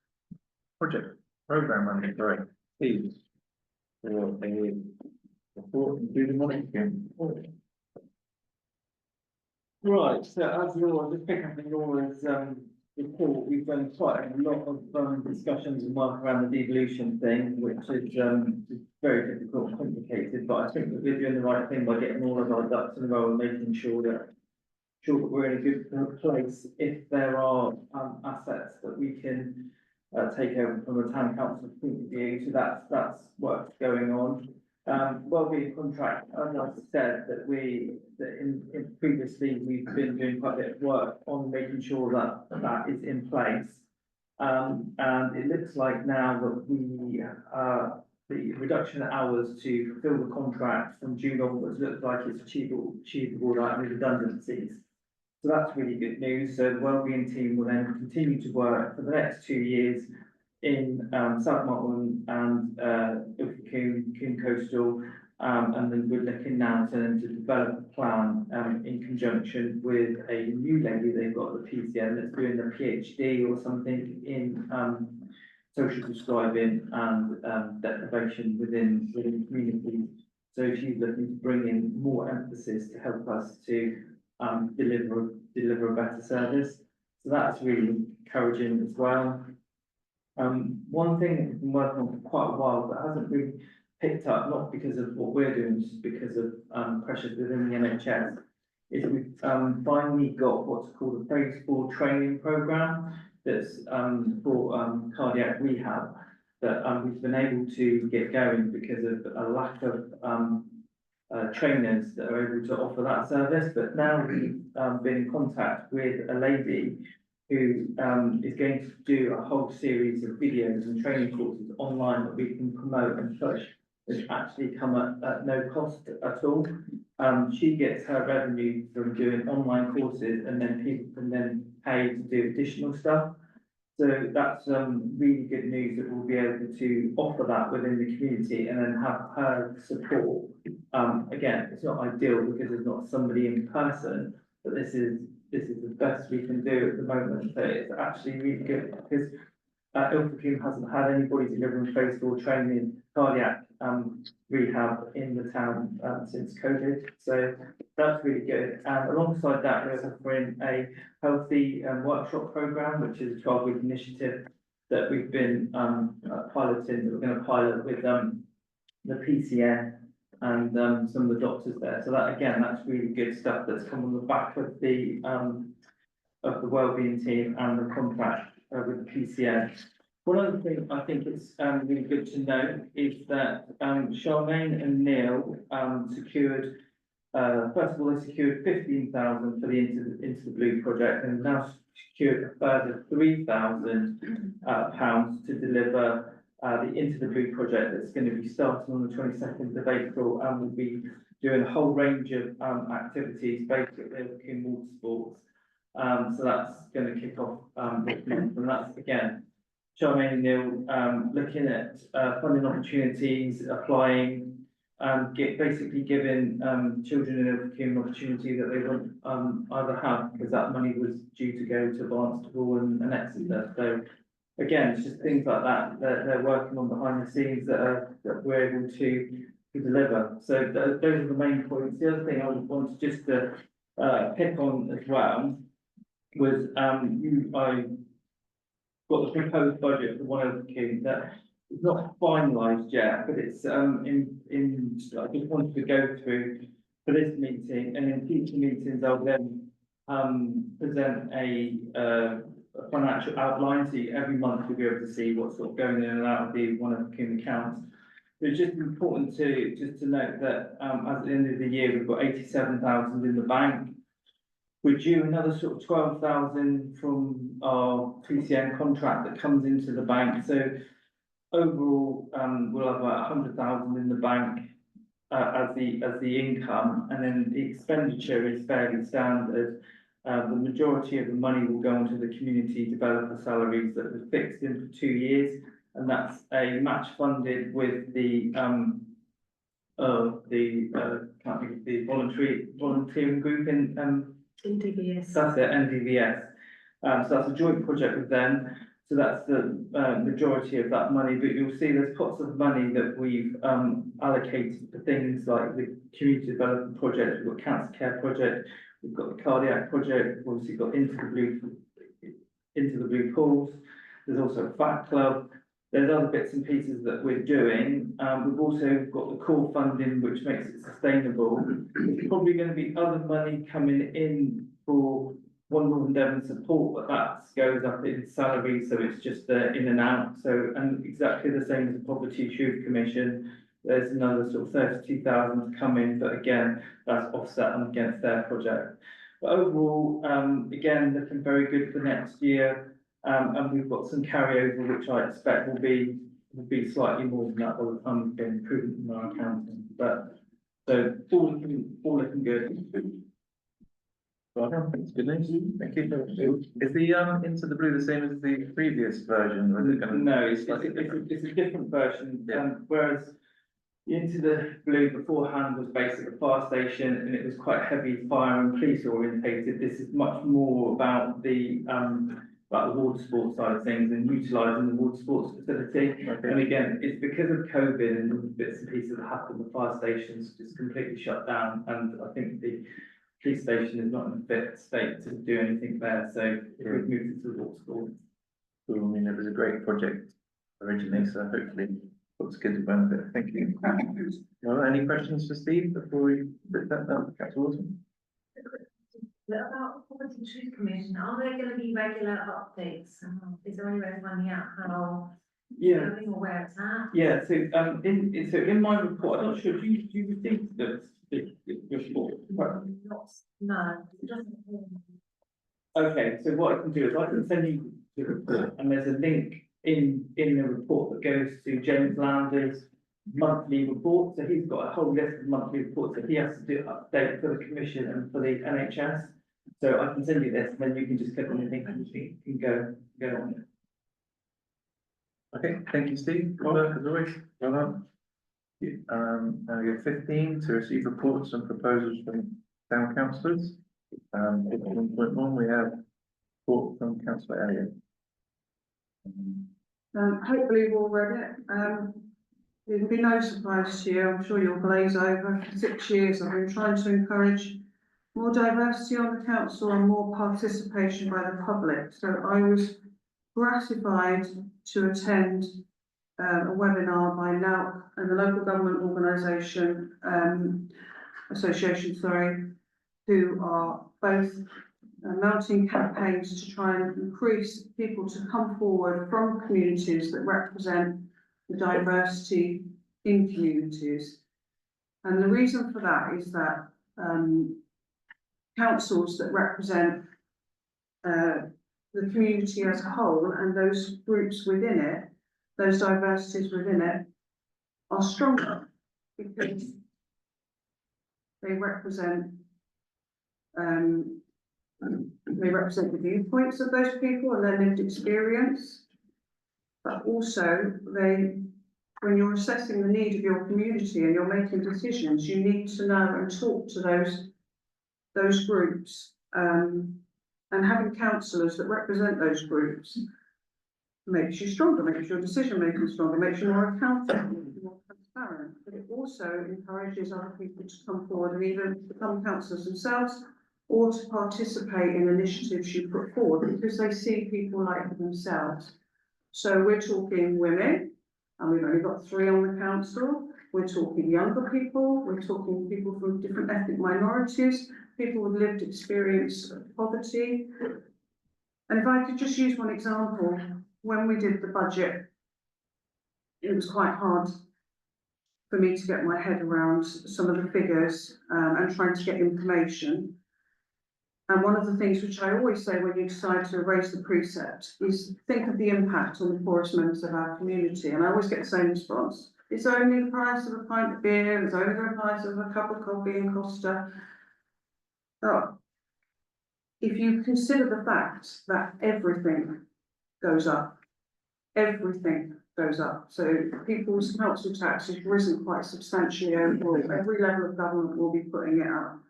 program manager, sorry, Steve. For a report, including monitoring. Right, so as Laura, just pick up on Laura's report, we've done quite a lot of discussions and work around the devolution thing, which is very difficult and complicated, but I think that we're doing the right thing by getting all of our ducks in a row and making sure that we're in a good place if there are assets that we can take over from a town council point of view. So that's what's going on. Wellbeing contract, as I said, that in previously we've been doing quite a bit of work on making sure that is in place. And it looks like now that the reduction of hours to fulfil the contract from June onwards looks like it's achievable without any redundancies. So that's really good news. So the wellbeing team will then continue to work for the next 2 years in South Martland and Ilfracombe Coastal, and then we're looking now to develop a plan in conjunction with a new lady they've got at the PCN that's doing a PhD or something in social prescribing and deprivation within communities. So she's looking to bring in more emphasis to help us to deliver a better service. So that's really encouraging as well. One thing we've been working on for quite a while but hasn't really picked up, not because of what we're doing, just because of pressures within the NHS, is we've finally got what's called a phase 4 training programme that's for cardiac rehab that we've been able to get going because of a lack of trainers that are able to offer that service. But now we've been in contact with a lady who is going to do a whole series of videos and training courses online that we can promote and push, which actually come at no cost at all. She gets her revenue from doing online courses, and then people can then pay to do additional stuff. So that's really good news that we'll be able to offer that within the community and then have her support. Again, it's not ideal because there's not somebody in person, but this is the best we can do at the moment. So it's actually really good because Ilfracombe hasn't had anybody delivering phase 4 training cardiac rehab in the town since COVID. So that's really good. And alongside that, we're offering a healthy workshop program, which is a 12-week initiative that we've been piloting, that we're going to pilot with the PCN and some of the doctors there. So that, again, that's really good stuff that's come on the back of the wellbeing team and the contract with the PCN. One other thing I think it's really good to know is that Charmaine and Neil secured, first of all, they secured 15,000 for the Into the Blue project, and now secured a further £3,000 to deliver the Into the Blue project that's going to be starting on the 22nd of April, and will be doing a whole range of activities, basically in water sports. So that's going to kick off this month, and that's, again, Charmaine and Neil looking at funding opportunities, applying, basically giving children in Ilfracombe an opportunity that they won't either have, because that money was due to go to Barnstable and Exeter. So again, it's just things like that they're working on behind the scenes that we're able to deliver. So those are the main points. The other thing I wanted just to pick on as well was I got the proposed budget for one Ilfracombe that is not finalised yet, but it's I just wanted to go through for this meeting, and in future meetings I'll then present a financial outline, so every month you'll be able to see what's sort of going in and out of the one Ilfracombe accounts. But it's just important to note that at the end of the year we've got 87,000 in the bank. We're due another sort of 12,000 from our PCN contract that comes into the bank. So overall, we'll have about 100,000 in the bank as the income, and then the expenditure is fairly standard. The majority of the money will go into the community developer salaries that were fixed in for 2 years, and that's a match funded with the volunteering group in NDVS. That's it, NDVS. So that's a joint project with them. So that's the majority of that money, but you'll see there's pots of money that we've allocated for things like the community development project, we've got cancer care project, we've got the cardiac project, we've obviously got into the blue pools. There's also a fat club. There's other bits and pieces that we're doing. We've also got the core funding, which makes it sustainable. There's probably going to be other money coming in for One Northern Devon support, but that goes up in salary, so it's just in and out. So, and exactly the same as the Poverty Truth Commission, there's another sort of 32,000 to come in, but again, that's offset against their project. But overall, again, looking very good for next year. And we've got some carryover, which I expect will be slightly more than that by the time we've been improved in our accounting. But so all looking good. Well done, that's good news. Thank you. Is the Into the Blue the same as the previous version, or is it going to? No, it's a different version. Yeah. Whereas Into the Blue beforehand was basically a fire station, and it was quite heavy fire and police orientated. This is much more about the water sports side of things and utilising the water sports facility. Okay. And again, it's because of COVID and the bits and pieces that happened, the fire stations just completely shut down, and I think the police station is not in a fit state to do anything there, so we've moved it to the water sports. Well, I mean, it was a great project originally, so hopefully looks good to benefit. Thank you. Well, any questions for Steve before we put that down? Councillor Wilson? About the Poverty Truth Commission, are there going to be regular updates? Is there any way of finding out how it's going or where it's at? Yeah, so in my report, I'm not sure, do you receive the report? No, it doesn't. Okay, so what I can do is I can send you the report, and there's a link in the report that goes to James Landers' monthly report. So he's got a whole list of monthly reports that he has to do update for the commission and for the NHS. So I can send you this, and then you can just click on the link and you can go on it. Okay, thank you, Steve. Good work as always. Well done. Now we have 15 to receive reports and proposals from town councillors. 1.1 we have report from Councillor Elliott. Hopefully you've all read it. It'll be no surprise to you, I'm sure you'll glaze over. For 6 years I've been trying to encourage more diversity on the council and more participation by the public. So I was gratified to attend a webinar by NALC and the local government association, who are both mounting campaigns to try and increase people to come forward from communities that represent the diversity in communities. And the reason for that is that councils that represent the community as a whole and those groups within it, those diversities within it, are stronger because they represent the viewpoints of those people and their lived experience. But also when you're assessing the need of your community and you're making decisions, you need to know and talk to those groups. And having councillors that represent those groups makes you stronger, makes your decision making stronger, makes you more accountable, more transparent. But it also encourages other people to come forward and either become councillors themselves or to participate in initiatives you put forward because they see people like themselves. So we're talking women, and we've only got 3 on the council. We're talking younger people, we're talking people from different ethnic minorities, people with lived experience of poverty. And if I could just use one example, when we did the budget, it was quite hard for me to get my head around some of the figures and trying to get information. And one of the things which I always say when you decide to raise the precept is think of the impact on the poorest members of our community. And I always get the same response. It's only the price of a pint of beer, it's only the price of a cup of coffee in Costa. Oh, if you consider the fact that everything goes up, everything goes up. So people's council tax has risen quite substantially overall. Every level of government will be putting it up.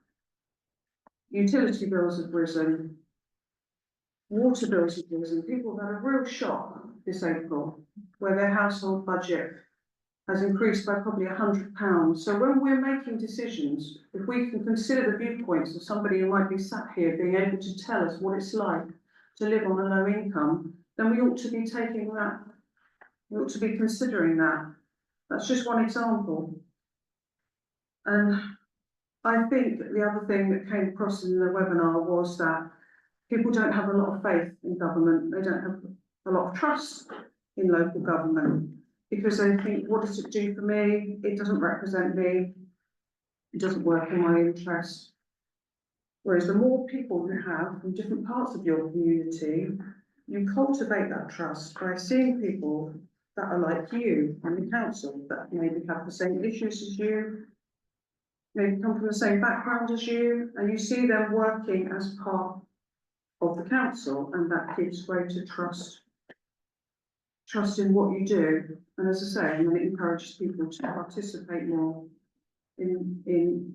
Utility bills have risen, water bills have risen. People have had a real shock this April, where their household budget has increased by probably £100. So when we're making decisions, if we can consider the viewpoints of somebody who might be sat here being able to tell us what it's like to live on a low income, then we ought to be taking that, we ought to be considering that. That's just one example. And I think the other thing that came across in the webinar was that people don't have a lot of faith in government. They don't have a lot of trust in local government because they think, what does it do for me? It doesn't represent me. It doesn't work in my interest. Whereas the more people you have from different parts of your community, you cultivate that trust by seeing people that are like you and the council that maybe have the same issues as you, maybe come from the same background as you, and you see them working as part of the council, and that gives greater trust in what you do. And as I say, and then it encourages people to participate more in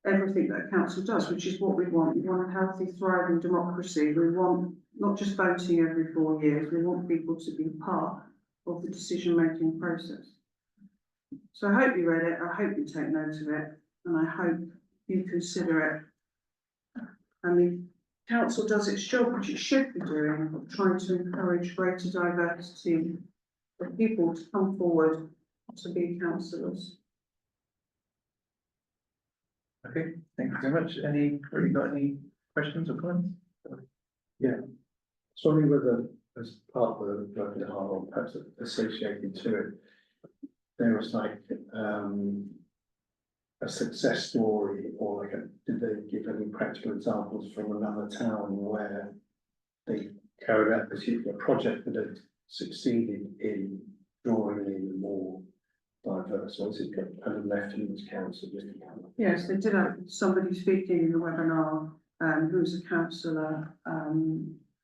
everything that a council does, which is what we want. We want a healthy, thriving democracy. We want not just voting every 4 years, we want people to be part of the decision-making process. So I hope you read it, I hope you take note of it, and I hope you consider it. And the council does its job, which it should be doing, of trying to encourage greater diversity of people to come forward to be councillors. Okay, thank you very much. Have you got any questions or comments? Yeah. Sorry whether as part of the webinar or perhaps associated to it, there was like a success story or like did they give any practical examples from another town where they carried out a particular project that had succeeded in drawing in more diverse, or is it kind of left in this council? Yes, they did have somebody speaking in the webinar who's a councillor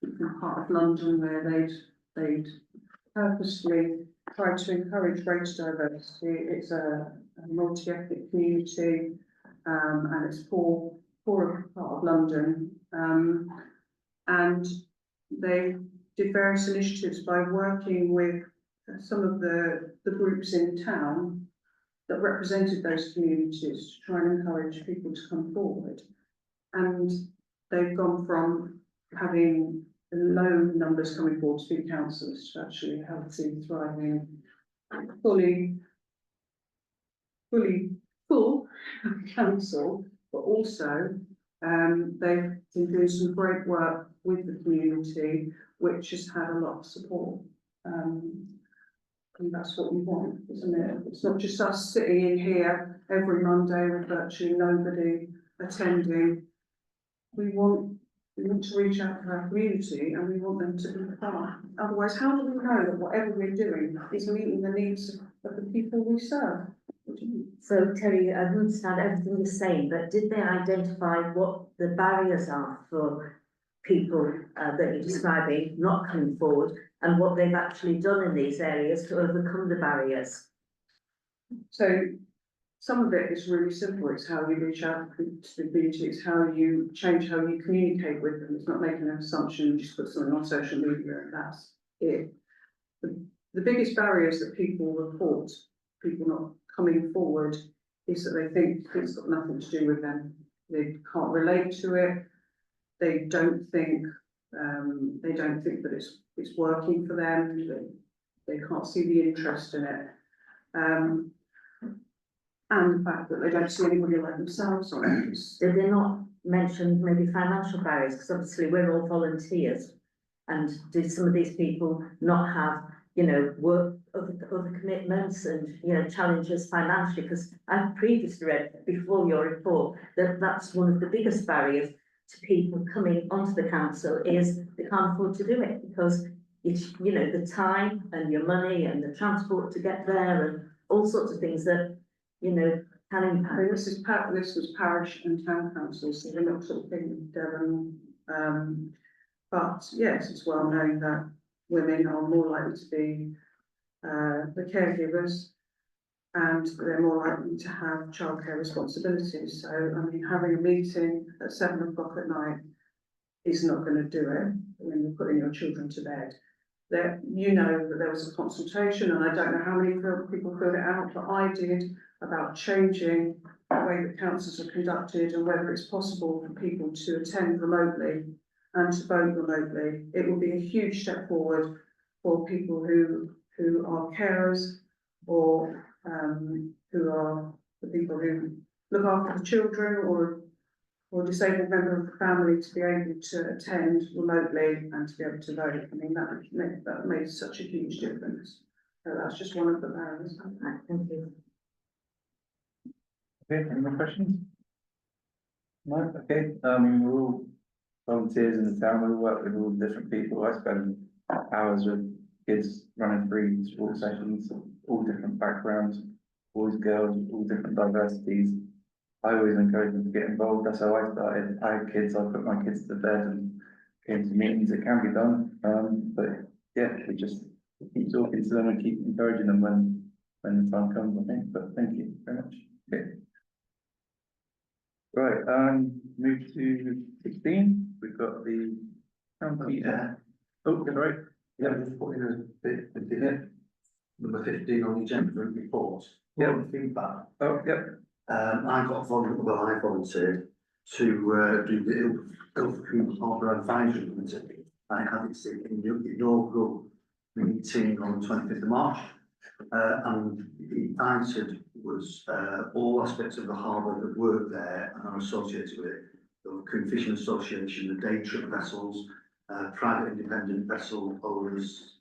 in part of London where they'd purposely tried to encourage greater diversity. It's a multi-ethnic community and it's poor part of London. And they did various initiatives by working with some of the groups in town that represented those communities to try and encourage people to come forward. And they've gone from having low numbers coming forward to be councillors to actually healthy, thriving fully full council, but also, they've been doing some great work with the community, which has had a lot of support. And that's what we want, isn't it? It's not just us sitting in here every Monday with virtually nobody attending. We want to reach out to our community and we want them to be part. Otherwise, how do we know that whatever we're doing is meeting the needs of the people we serve? So Terry, I understand everything you're saying, but did they identify what the barriers are for people that you're describing not coming forward and what they've actually done in these areas to overcome the barriers? So some of it is really simple. It's how you reach out to the community. It's how you change how you communicate with them. It's not making an assumption, you just put something on social media and that's it. The biggest barriers that people report, people not coming forward, is that they think it's got nothing to do with them. They can't relate to it. They don't think that it's working for them. They can't see the interest in it. And the fact that they don't see anybody like themselves on it. Did they not mention maybe financial barriers? Because obviously we're all volunteers. And did some of these people not have, you know, work, other commitments and, you know, challenges financially? Because I've previously read before your report that that's one of the biggest barriers to people coming onto the council is they can't afford to do it because it's, you know, the time and your money and the transport to get there and all sorts of things that, you know, can impact. This was parish and town councils, so they're not talking Devon. But yes, it's well known that women are more likely to be the caregivers and they're more likely to have childcare responsibilities. So, I mean, having a meeting at 7 o'clock at night is not going to do it when you're putting your children to bed. That you know that there was a consultation, and I don't know how many people filled it out, but I did, about changing the way that councils are conducted and whether it's possible for people to attend remotely and to vote remotely. It will be a huge step forward for people who are carers or who are the people who look after the children or disabled member of the family to be able to attend remotely and to be able to vote. I mean, that made such a huge difference. So that's just one of the barriers. Right, thank you. Okay, any more questions? No, okay, we're all volunteers in the town, we work with all different people. I spend hours with kids running free sport sessions, all different backgrounds, boys, girls, all different diversities. I always encourage them to get involved. That's how I started. I had kids, I put my kids to bed and came to meetings. It can be done. But yeah, we just keep talking to them and keep encouraging them when the time comes, I think. But thank you very much. Okay. Right, move to 16. We've got the Oh, right. Yeah, just put in a bit, number 15 on the agenda for report. Yeah. Feedback. Oh, yep. I volunteered to do the Ilfracombe Harbour Advisory Committee. I had it in the inaugural meeting on the 25th of March. And the invited was all aspects of the harbour that work there and are associated with it. The Coombe Fishing Association, the day trip vessels, private independent vessel owners,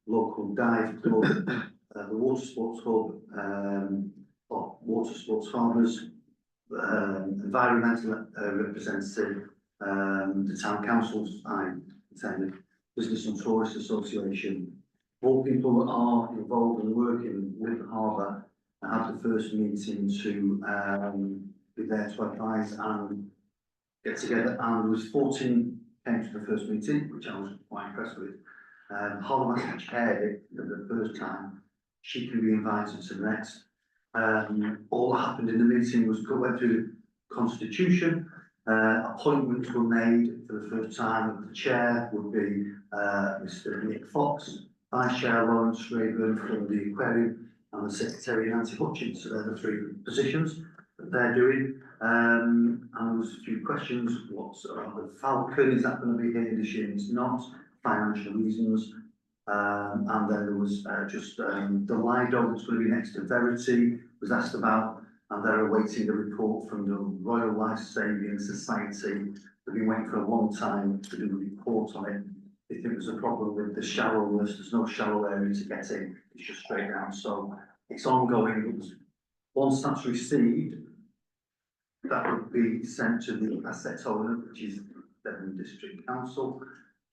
local dive club, the water sports hub, water sports farmers, environmental representative, the town councils I attended, Business and Tourist Association. All people that are involved and working with the harbour. I had the first meeting to be there to advise and get together, and there was 14 came to the first meeting, which I was quite impressed with. Harbour Master chaired it for the first time. She can be invited to the next. All that happened in the meeting was went through the constitution. Appointments were made for the first time. The chair would be Mr. Nick Fox, Vice Chair Lawrence Raven from the Aquarium, and the Secretary Nancy Hutchins. So they're the three positions that they're doing. And there was a few questions. What's the Falcon? Is that going to be here this year? It's not. Financial reasons. And then there was, the Lido that's going to be next to Verity was asked about, and they're awaiting a report from the Royal Life Saving Society. They've been waiting for a long time to do a report on it. They think there's a problem with the shallowness, there's no shallow area to get in, it's just straight down, so it's ongoing. Once that's received, that would be sent to the asset owner, which is Devon District Council,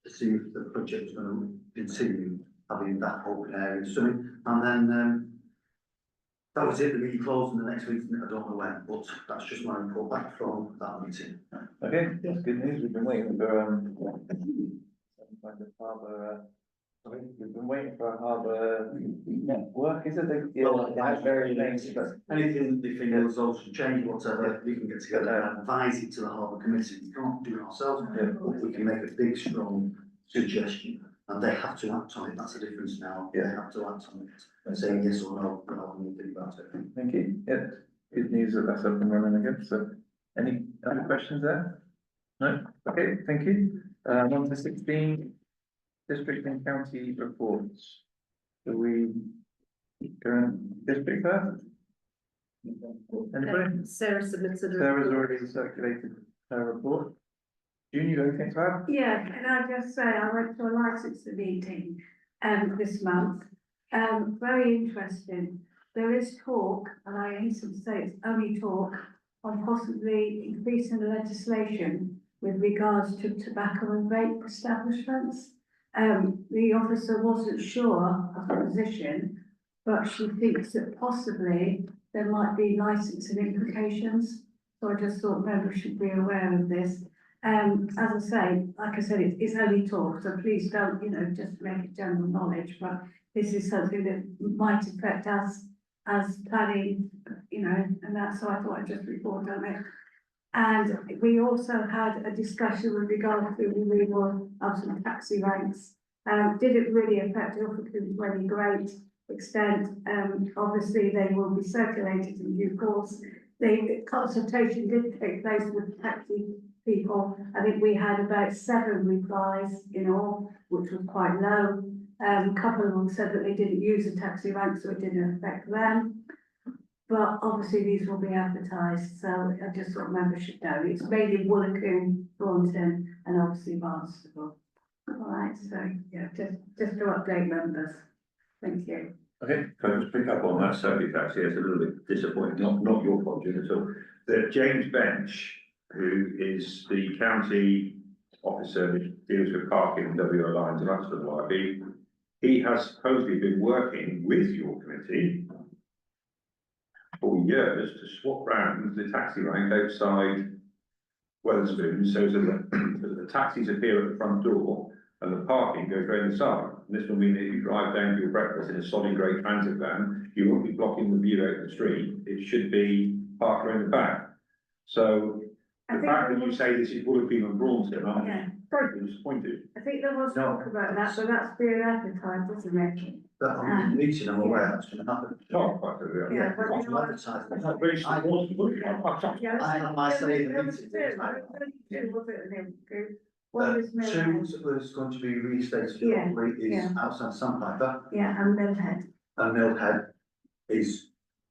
to see if the project is going to continue having that open area swimming. And then that was it, the meeting closed, and the next meeting, I don't know when, but that's just my report back from that meeting. Okay, that's good news. We've been waiting for, some kind of harbour, we've been waiting for a harbour network, is it? Well, That's very things, but. Anything they think will also change, whatever, we can get together and advise it to the harbour committee. We can't do it ourselves, Yeah. but we can make a big, strong suggestion, and they have to act on it. That's the difference now. They have to act on it and say yes or no, rather than think about it. Thank you. Yeah, good news that that's up and running again. So, any other questions there? No? Okay, thank you. On to 16, district and county reports. Do we go in district first? Anybody? Sarah submitted a Sarah's report. already circulated her report. June, you anything to add? Yeah, can I just say, I went to a licensing meeting, this month, very interesting. There is talk, and I hasten to say it's only talk, on possibly increasing the legislation with regards to tobacco and vape establishments. The officer wasn't sure of the position, but she thinks that possibly there might be licensing implications. So I just thought members should be aware of this. As I say, like I said, it's only talk, so please don't, just make it general knowledge, but this is something that might affect us as planning, and that's, so I thought I'd just report on it. And we also had a discussion with regard to the removal of some taxi ranks. Didn't really affect Ilfracombe to any great extent. Obviously they will be circulated in due course. The consultation did take place with taxi people. I think we had about 7 replies in all, which was quite low. A couple of them said that they didn't use a taxi rank, so it didn't affect them. But obviously these will be advertised, so I just thought members should know. It's mainly Woolacombe, Thornton, and obviously Barnstable. All right, so yeah, just to update members. Thank you. Okay, can I just pick up on that circuit taxi? It's a little bit disappointing, not your fault, Jim, at all. That James Bench, who is the county officer that deals with parking and WO lines and that sort of like, he has supposedly been working with your committee for years to swap round the taxi rank outside Wetherspoon, so that the taxis appear at the front door and the parking goes round the side. And this will mean that if you drive down to your breakfast in a solid grey transit van, you won't be blocking the view out the street. It should be parked around the back. So the fact that you say this is Woolacombe and Braunton, I'm very disappointed. I think there was talk about that, but that's being advertised, isn't it? But on the meeting, I'm aware that's going to happen. Oh, quite a bit, Yeah, but Once you we know- advertise it, Not very supportive. Yeah, I have my say in the there was meeting. two, was it, Ilfracombe? One was Two Millhead, was going to be restated Yeah, properly is yeah. outside Sandpiper, yeah, and Millhead, and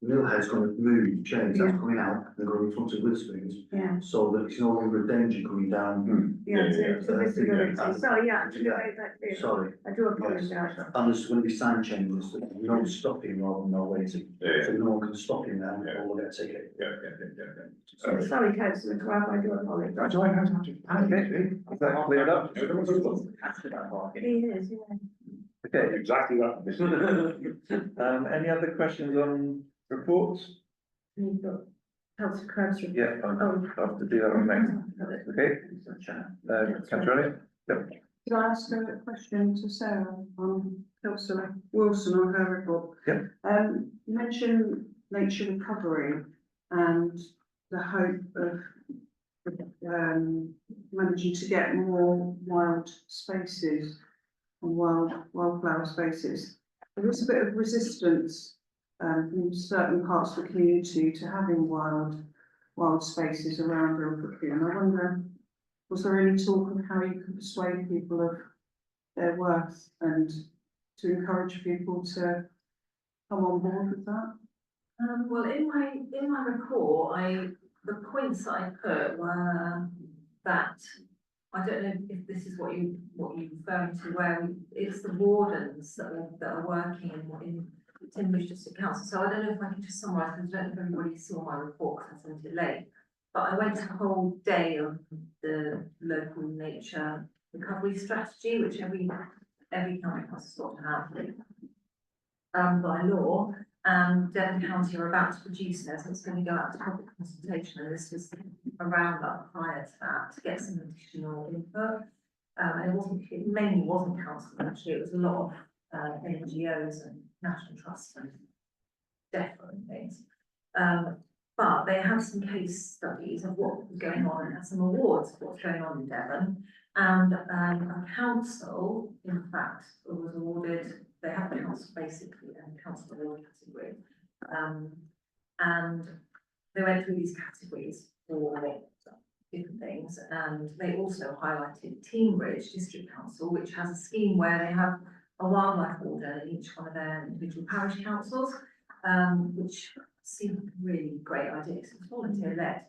Millhead's going to move, change, that's coming out and going in front of Witherspoons, yeah, so that it's no longer a danger coming down. yeah, to visibility, yeah. so yeah, I should Yeah. have made that clear, Sorry, I do apologise. and there's going to be sign changes, that we don't stop him rather than no waiting, so no one can stop him now, Yeah. or we'll get a ticket. Yeah. Sorry, councillor Grab, I do apologise. Do I have to? Okay, is that cleared up? After that parking. He is, yeah. Okay, Exactly that. any other questions on reports? You've got councillor Crab's report. Yeah, I'll have to do that one next. Okay, Councillor Elliott? Yep. Could I ask a question to Sarah on Councillor Wilson on her report? Yep. You mentioned nature recovery and the hope of managing to get more wild spaces and wildflower spaces. There is a bit of resistance from certain parts of the community to having wild spaces around Ilfracombe. And I wonder, was there any talk of how you could persuade people of their worth and to encourage people to come on board with that? Well, in my report, the points that I put were that, I don't know if this is what you're referring to, where it's the wardens that are working in Timbridge District Council. So I don't know if I can just summarise, because I don't know if everybody saw my report because I sent it late. But I went a whole day of the local nature recovery strategy, which every county council's got to have by law. And Devon County are about to produce this, so it's going to go out to public consultation, and this was a roundup prior to that to get some additional input. And it mainly wasn't council actually, it was a lot of NGOs and national trusts and DEFRA and things. But they had some case studies of what was going on and had some awards for what's going on in Devon. And a council, in fact, was awarded, they have a council basically, and council award category. And they went through these categories for different things, and they also highlighted Teambridge District Council, which has a scheme where they have a wildlife warden in each one of their individual parish councils, which seemed a really great idea, because it's volunteer led.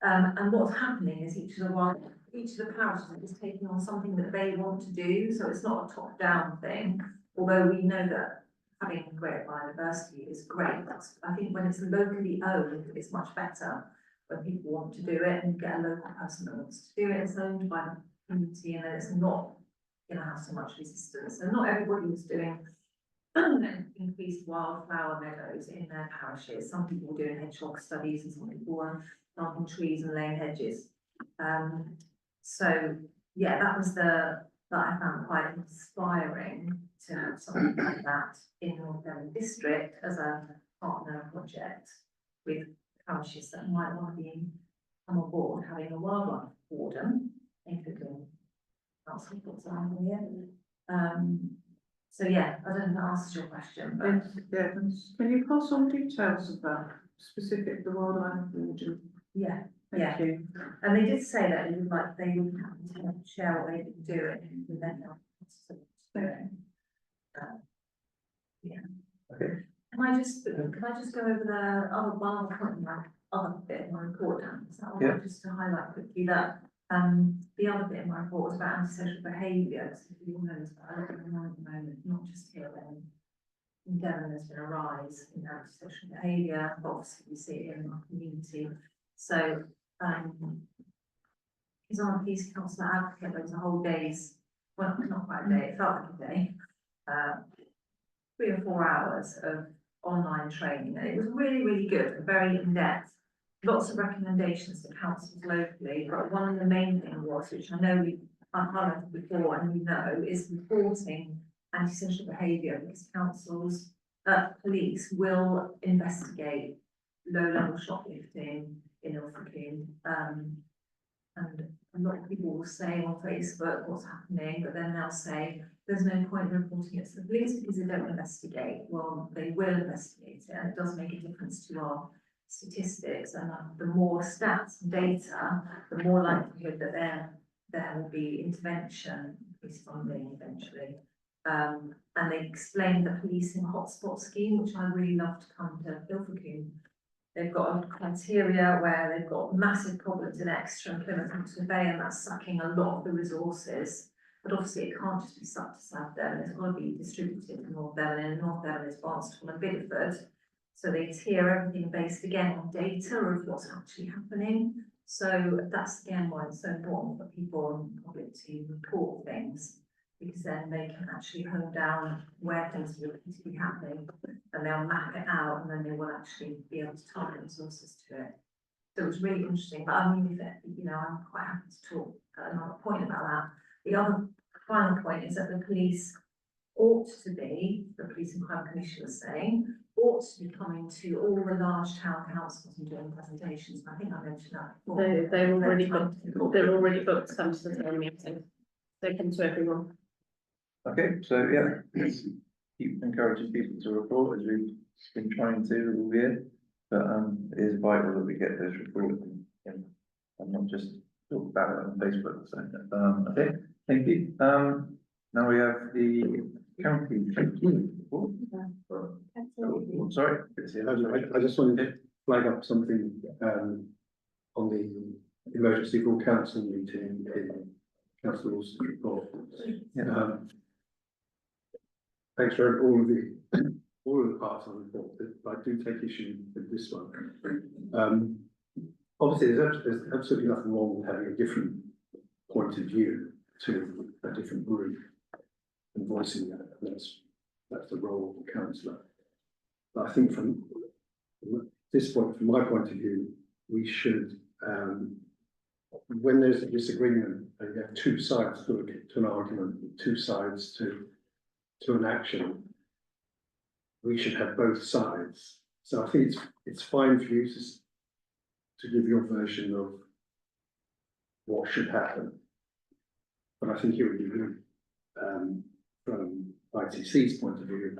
And what's happening is each of the parishes is taking on something that they want to do, so it's not a top-down thing, although we know that having great biodiversity is great. I think when it's locally owned, it's much better when people want to do it and get a local person that wants to do it. It's owned by the community, and then it's not going to have so much resistance. So not everybody was doing increased wildflower meadows in their parishes. Some people were doing hedgehog studies, and some people were planting trees and laying hedges. So yeah, that I found quite inspiring to have something like that in North Devon District as a partner project with parishes that might want to come on board having a wildlife warden, including council, for example, here. So yeah, I don't know if that answers your question, but Yeah, can you pass on details of that, specific the wildlife warden? yeah. Thank you. And they did say that they would have to share what they did do it with them. Yeah. Okay. Can I just go over the other one other point in my other bit in my report, Dan? Is that all right? Just to highlight quickly that the other bit in my report was about antisocial behaviour. So we all know there's a lot going on at the moment, not just here, but in Devon there's been a rise in antisocial behaviour. Obviously we see it in our community. So because I'm a peace councillor advocate, there was a whole day's, well, not quite a day, it felt like a day, 3 or 4 hours of online training, and it was really, really good and very in-depth. Lots of recommendations to councils locally, but one of the main things was, which I know I've highlighted before and you know, is reporting antisocial behaviour, because councils, police will investigate low-level shoplifting in Ilfracombe, and a lot of people will say on Facebook what's happening, but then they'll say there's no point in reporting it to the police because they don't investigate. Well, they will investigate it, and it does make a difference to our statistics. And the more stats and data, the more likelihood that there will be intervention, police funding eventually. And they explained the policing hotspot scheme, which I really love to come to Ilfracombe. They've got a criteria where they've got massive problems in Exeter and Plymouth and Survey, and that's sucking a lot of the resources. But obviously it can't just be sucked to South Devon, it's got to be distributed to North Devon, and North Devon is Barnstable and Bideford. So they tier everything based again on data of what's actually happening. So that's again why it's so important for people in the public to report things, because then they can actually hone down where things are repeatedly happening, and they'll map it out, and then they will actually be able to target resources to it. So it was really interesting, but I mean, I'm quite happy to talk at another point about that. The other final point is that the police ought to be, the Police and Crime Commission was saying, ought to be coming to all the large town councils and doing presentations. I think I mentioned that before. They're already booked to come to the town meeting. They come to everyone. Okay, so yeah, let's keep encouraging people to report as we've been trying to all year. But it is vital that we get those reports and not just talk about it on Facebook. So okay, thank you. Now we have the County. Oh, sorry. I just wanted to flag up something, on the emergency full council meeting in Council Wilson's report. Thanks for all of the parts of the report, but I do take issue with this one. Obviously, there's absolutely nothing wrong with having a different point of view to a different group and voicing that. That's the role of the councillor. But I think from this point, from my point of view, we should, when there's a disagreement and you have two sides to an argument, two sides to an action, we should have both sides. So I think it's fine for you to give your version of what should happen. But I think it would be good, from ITC's point of view,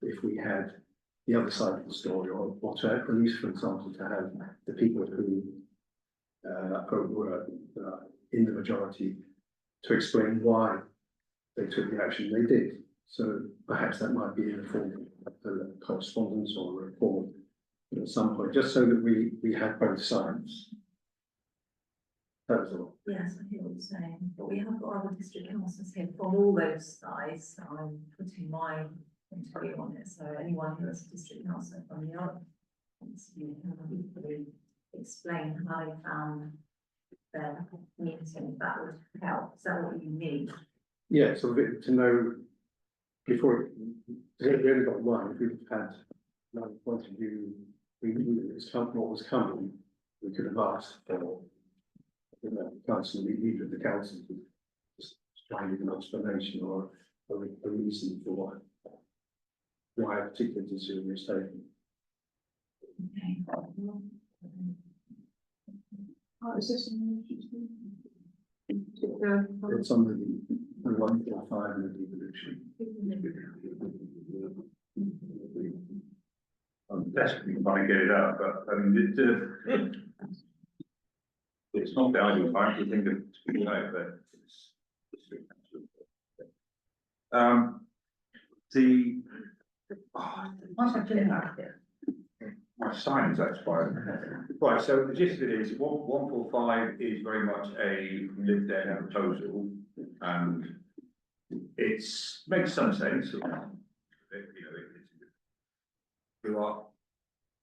if we had the other side of the story, or at least, for example, to have the people who were in the majority to explain why they took the action they did. So perhaps that might be in the form of correspondence or a report at some point, just so that we have both sides. That was all. Yes, I hear what you're saying, but we have got other district councillors here from all those sides. I'm putting my point of view on it, so anyone who is a district councillor from the other, you can equally explain how they found their meeting. That would help. Is that what you need? Yeah, so to know before, we only got one, if we'd had another point of view, we knew what was coming, we could have asked for, council, either the council to just try and give an explanation or a reason for why a particular decision was taken. Okay. Is this? It's under the 145 in the devolution. I'm desperately trying to get it out, but I mean, it's not the ideal time to think of speaking out, but it's. What's I doing that here? My sign is expired. Right, so the gist of it is, 145 is very much a live there proposal, and makes some sense.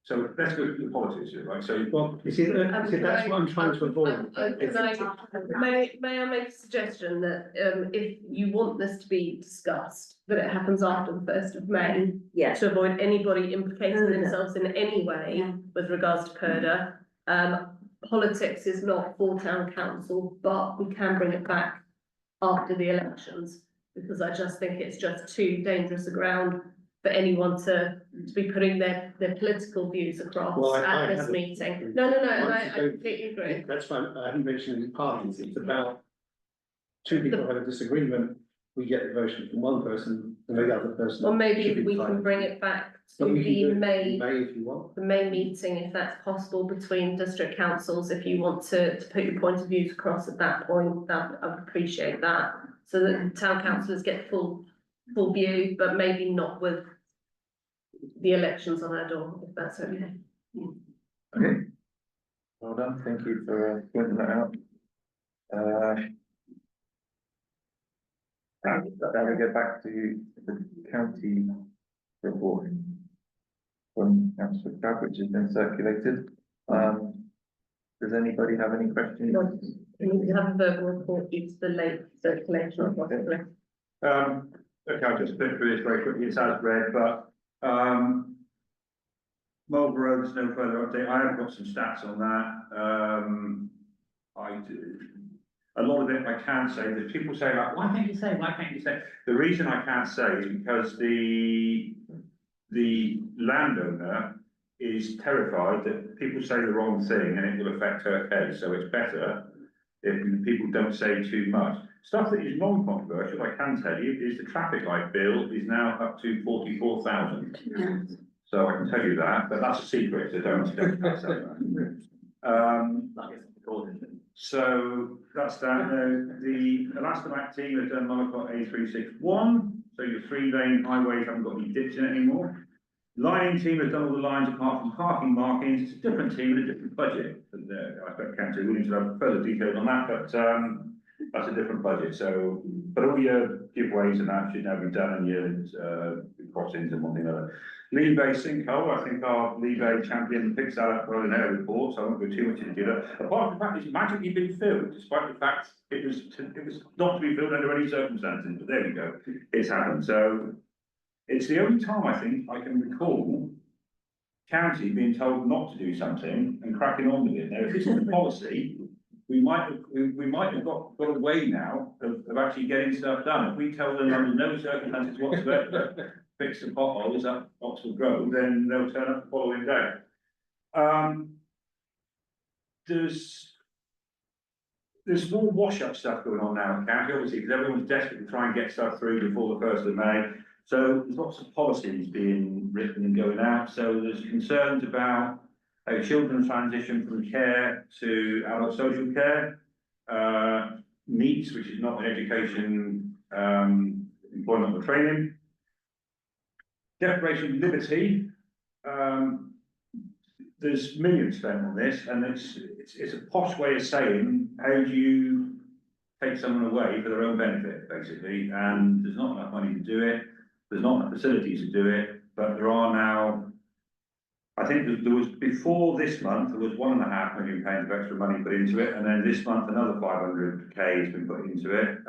So let's go to the politics here, right? So, well, you see, that's what I'm trying to avoid. May I make a suggestion that if you want this to be discussed, that it happens after the 1st of May, to avoid anybody implicating themselves in any way with regards to PERDA. Politics is not for town council, but we can bring it back after the elections, because I just think it's just too dangerous a ground for anyone to be putting their political views across at this meeting. No, I completely agree. That's fine, I haven't mentioned any parties, it's about two people have a disagreement, we get the votion from one person, and the other person. Or maybe if we can bring it back to the May, if you want. the May meeting, if that's possible, between district councils, if you want to put your point of views across at that point, that I would appreciate that. So that town councillors get full view, but maybe not with the elections on our door, if that's okay. Okay. Well done, thank you for pointing that out. Now we go back to the county report from Councillor Crabbe, which has been circulated. Does anybody have any questions? You have a verbal report due to the late circulation, possibly. Okay, I'll just flip through this very quickly. It's as read, but Marlborough Road's no further update. I have got some stats on that. I do. A lot of it I can say that people say, like, why can't you say? Why can't you say? The reason I can't say is because the landowner is terrified that people say the wrong thing and it will affect her case. So it's better if people don't say too much. Stuff that is non-controversial, I can tell you, is the traffic light bill is now up to 44,000. So I can tell you that, but that's a secret, so don't pass that. So that's that. The Elastomac team have done Monocote A361. so your 3-lane highways haven't got any dips in it anymore. Lining team has done all the lines apart from parking markings, it's a different team with a different budget. And, I expect Councillor Williams to have further details on that, but, that's a different budget, so, but all your giveaways and that should now be done, and your, crossings and one thing or other. Lee Bay sinkhole, I think our Lee Bay champion picks that up well in their report, so I won't go too much into that. Apart from the fact it's magically been filled, despite the fact it was not to be filled under any circumstances, but there we go, it's happened, so. It's the only time I think I can recall county being told not to do something and cracking on with it. Now, if this is the policy, we might have got away now of actually getting stuff done. If we tell them under no circumstances whatsoever, fix the potholes up Oxford Grove, then they'll turn up the following day. There's more wash-up stuff going on now in county, obviously, because everyone's desperate to try and get stuff through before the 1st of May. So there's lots of policies being written and going out. So there's concerns about children transition from care to adult social care, NEETs, which is not an education, employment or training, Declaration of Liberty. There's millions spent on this, and it's a posh way of saying how do you take someone away for their own benefit, basically. And there's not enough money to do it. There's not enough facilities to do it, but there are now. I think there was before this month there was £1.5 million of extra money put into it, and then this month another 500k has been put into it.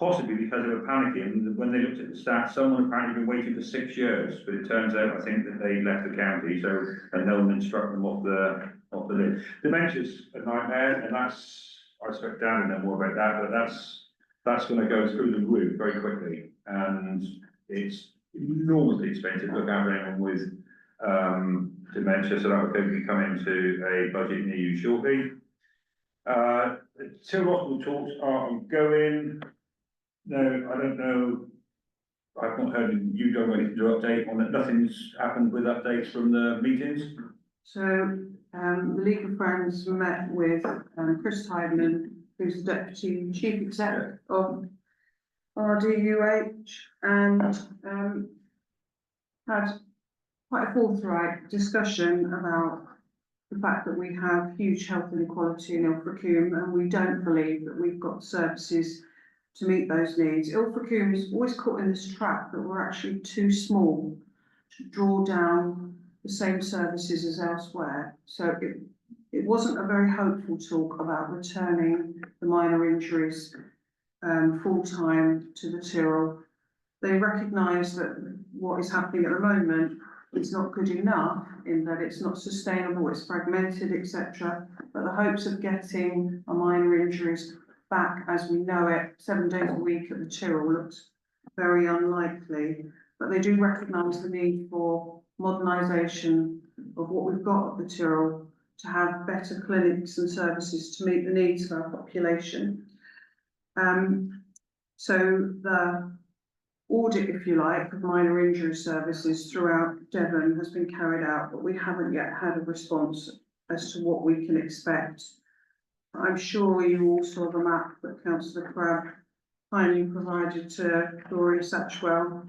Possibly because they were panicking when they looked at the stats. Someone apparently been waiting for 6 years, but it turns out I think that they left the county, so and no one struck them off the list. Dementia's a nightmare, and that's I expect Dan to know more about that, but that's going to go through the roof very quickly, and it's enormously expensive to look after anyone with dementia, so that will probably come into a budget near you shortly. Two hospital talks are ongoing. No, I don't know. I've not heard you don't want anything to update on it. Nothing's happened with updates from the meetings. So, the League of Friends met with, Chris Tideman, who's the Deputy Chief Exec of RDUH, and, had quite a forthright discussion about the fact that we have huge health inequality in Ilfracombe, and we don't believe that we've got services to meet those needs. Ilfracombe is always caught in this trap that we're actually too small to draw down the same services as elsewhere. So it wasn't a very hopeful talk about returning the minor injuries full-time to the Tyrrell. They recognise that what is happening at the moment is not good enough, in that it's not sustainable, it's fragmented, etc. But the hopes of getting a minor injuries back as we know it 7 days a week at the Tyrrell looks very unlikely. But they do recognise the need for modernisation of what we've got at the Tyrrell to have better clinics and services to meet the needs of our population. So the audit, if you like, of minor injury services throughout Devon has been carried out, but we haven't yet had a response as to what we can expect. I'm sure you all saw the map that Councillor Crabb kindly provided to Gloria Satchwell,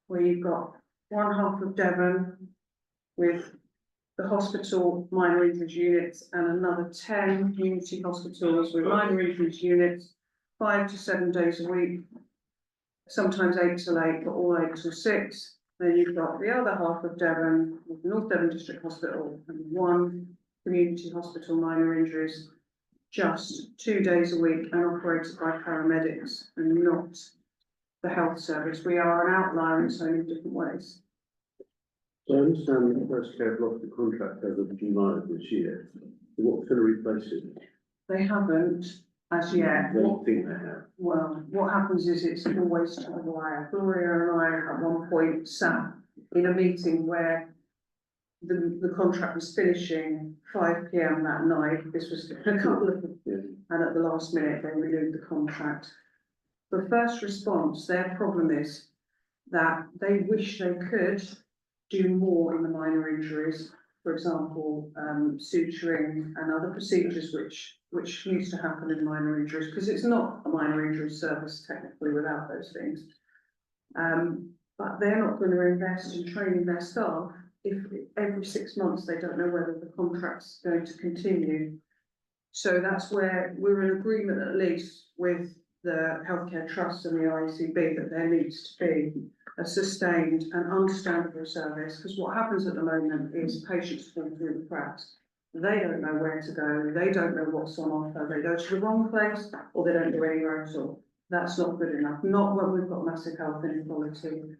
where you've got one half of Devon with the hospital minor injuries units and another 10 community hospitals with minor injuries units, 5 to 7 days a week, sometimes 8 till 8, but all 8 till 6. Then you've got the other half of Devon with North Devon District Hospital and one community hospital minor injuries, just 2 days a week and operated by paramedics and not the health service. We are an outlier in so many different ways. So I understand the first care have lost the contract over July of this year. What's going to replace it? They haven't as yet. They don't think they have. Well, what happens is it's always to the wire. Gloria and I at one point sat in a meeting where the contract was finishing 5 p.m. that night. This was a couple of them, and at the last minute they renewed the contract. The first response, their problem is that they wish they could do more in the minor injuries, for example, suturing and other procedures which which needs to happen in minor injuries, because it's not a minor injury service technically without those things. But they're not going to invest in training their staff if every 6 months they don't know whether the contract's going to continue. So that's where we're in agreement at least with the healthcare trusts and the ICB that there needs to be a sustained and understandable service, because what happens at the moment is patients fall through the cracks. They don't know where to go, they don't know what's on offer, they go to the wrong place, or they don't go anywhere at all. That's not good enough, not when we've got massive health inequality.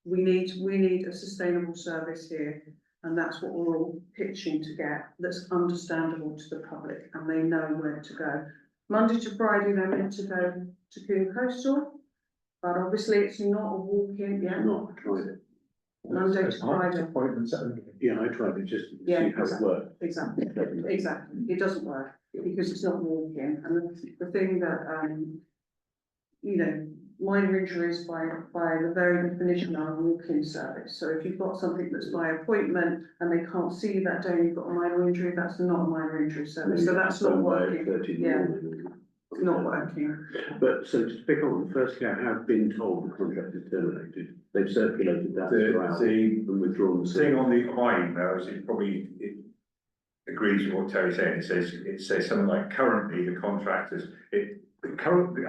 We need a sustainable service here, and that's what we're all pitching to get, that's understandable to the public, and they know where to go. Monday to Friday, they're meant to go to Coombe Coastal, but obviously it's not a walk-in, yeah? Not tried it. Monday to Friday. Appointments, yeah, I tried it just to Yeah, see how it worked. Exactly, it doesn't work, because it's not walk-in, and the thing that, you know, minor injuries by the very definition are a walk-in service. So if you've got something that's by appointment and they can't see you that day and you've got a minor injury, that's not a minor injury service, so that's not working. Yeah, it's not working. But so to pick on, firstly, I have been told the contract is terminated. They've circulated that throughout and withdrawn. The thing on my emails, it agrees with what Terry's saying. It says something like currently the contractors,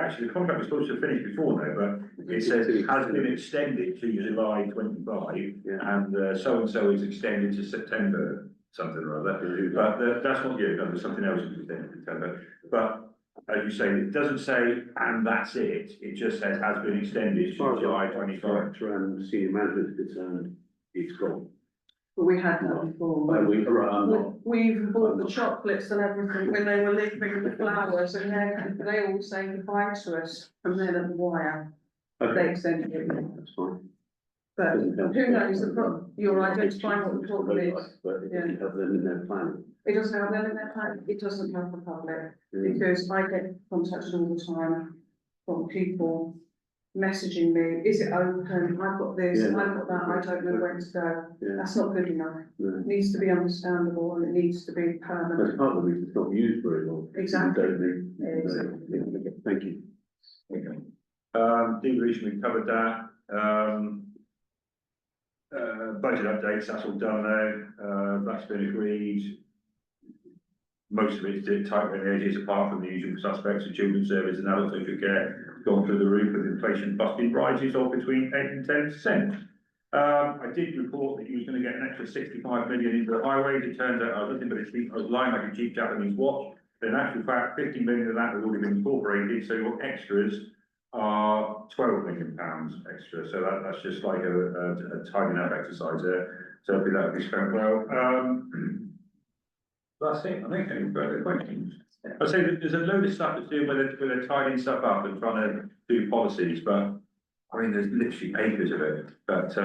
actually the contract was supposed to finish before now, but it says it has been extended to July 25, and so and so is extended to September something or other. But that's not you. No, there's something else that's extended to September. But as you say, it doesn't say and that's it. It just says has been extended to July 25. And senior management is concerned, it's gone. But we had that before. We even bought the chocolates and everything when they were leaving the flowers, and then they all say goodbye to us from then at the wire. They extended it. That's fine. But who knows, you're identifying what the problem is. But it doesn't have them in their plan. It doesn't have them in their plan, it doesn't help the public, because I get contacted all the time from people messaging me, is it open, I've got this, I've got that, I don't know where to go. That's not good enough. It needs to be understandable and it needs to be permanent. That's part of the reason it's not used very well. Exactly. Thank you. Devolution, we covered that. Budget updates, that's all done now. That's been agreed. Most of it's tight around the edges, apart from the usual suspects of children's service and adult social care, gone through the roof with inflation busting rises of between 8 and 10%. I did report that you was going to get an extra 65 million into the highways. It turns out I was looking, but I was lying like a cheap Japanese watch. But in actual fact, 50 million of that has already been incorporated, so your extras are £12 million extra. So that's just like a tidying up exercise there. So hopefully that'll be spent well. That's it. I think any further questions? I'd say that there's a load of stuff that's doing where they're tidying stuff up and trying to do policies, but I mean, there's literally acres of it. But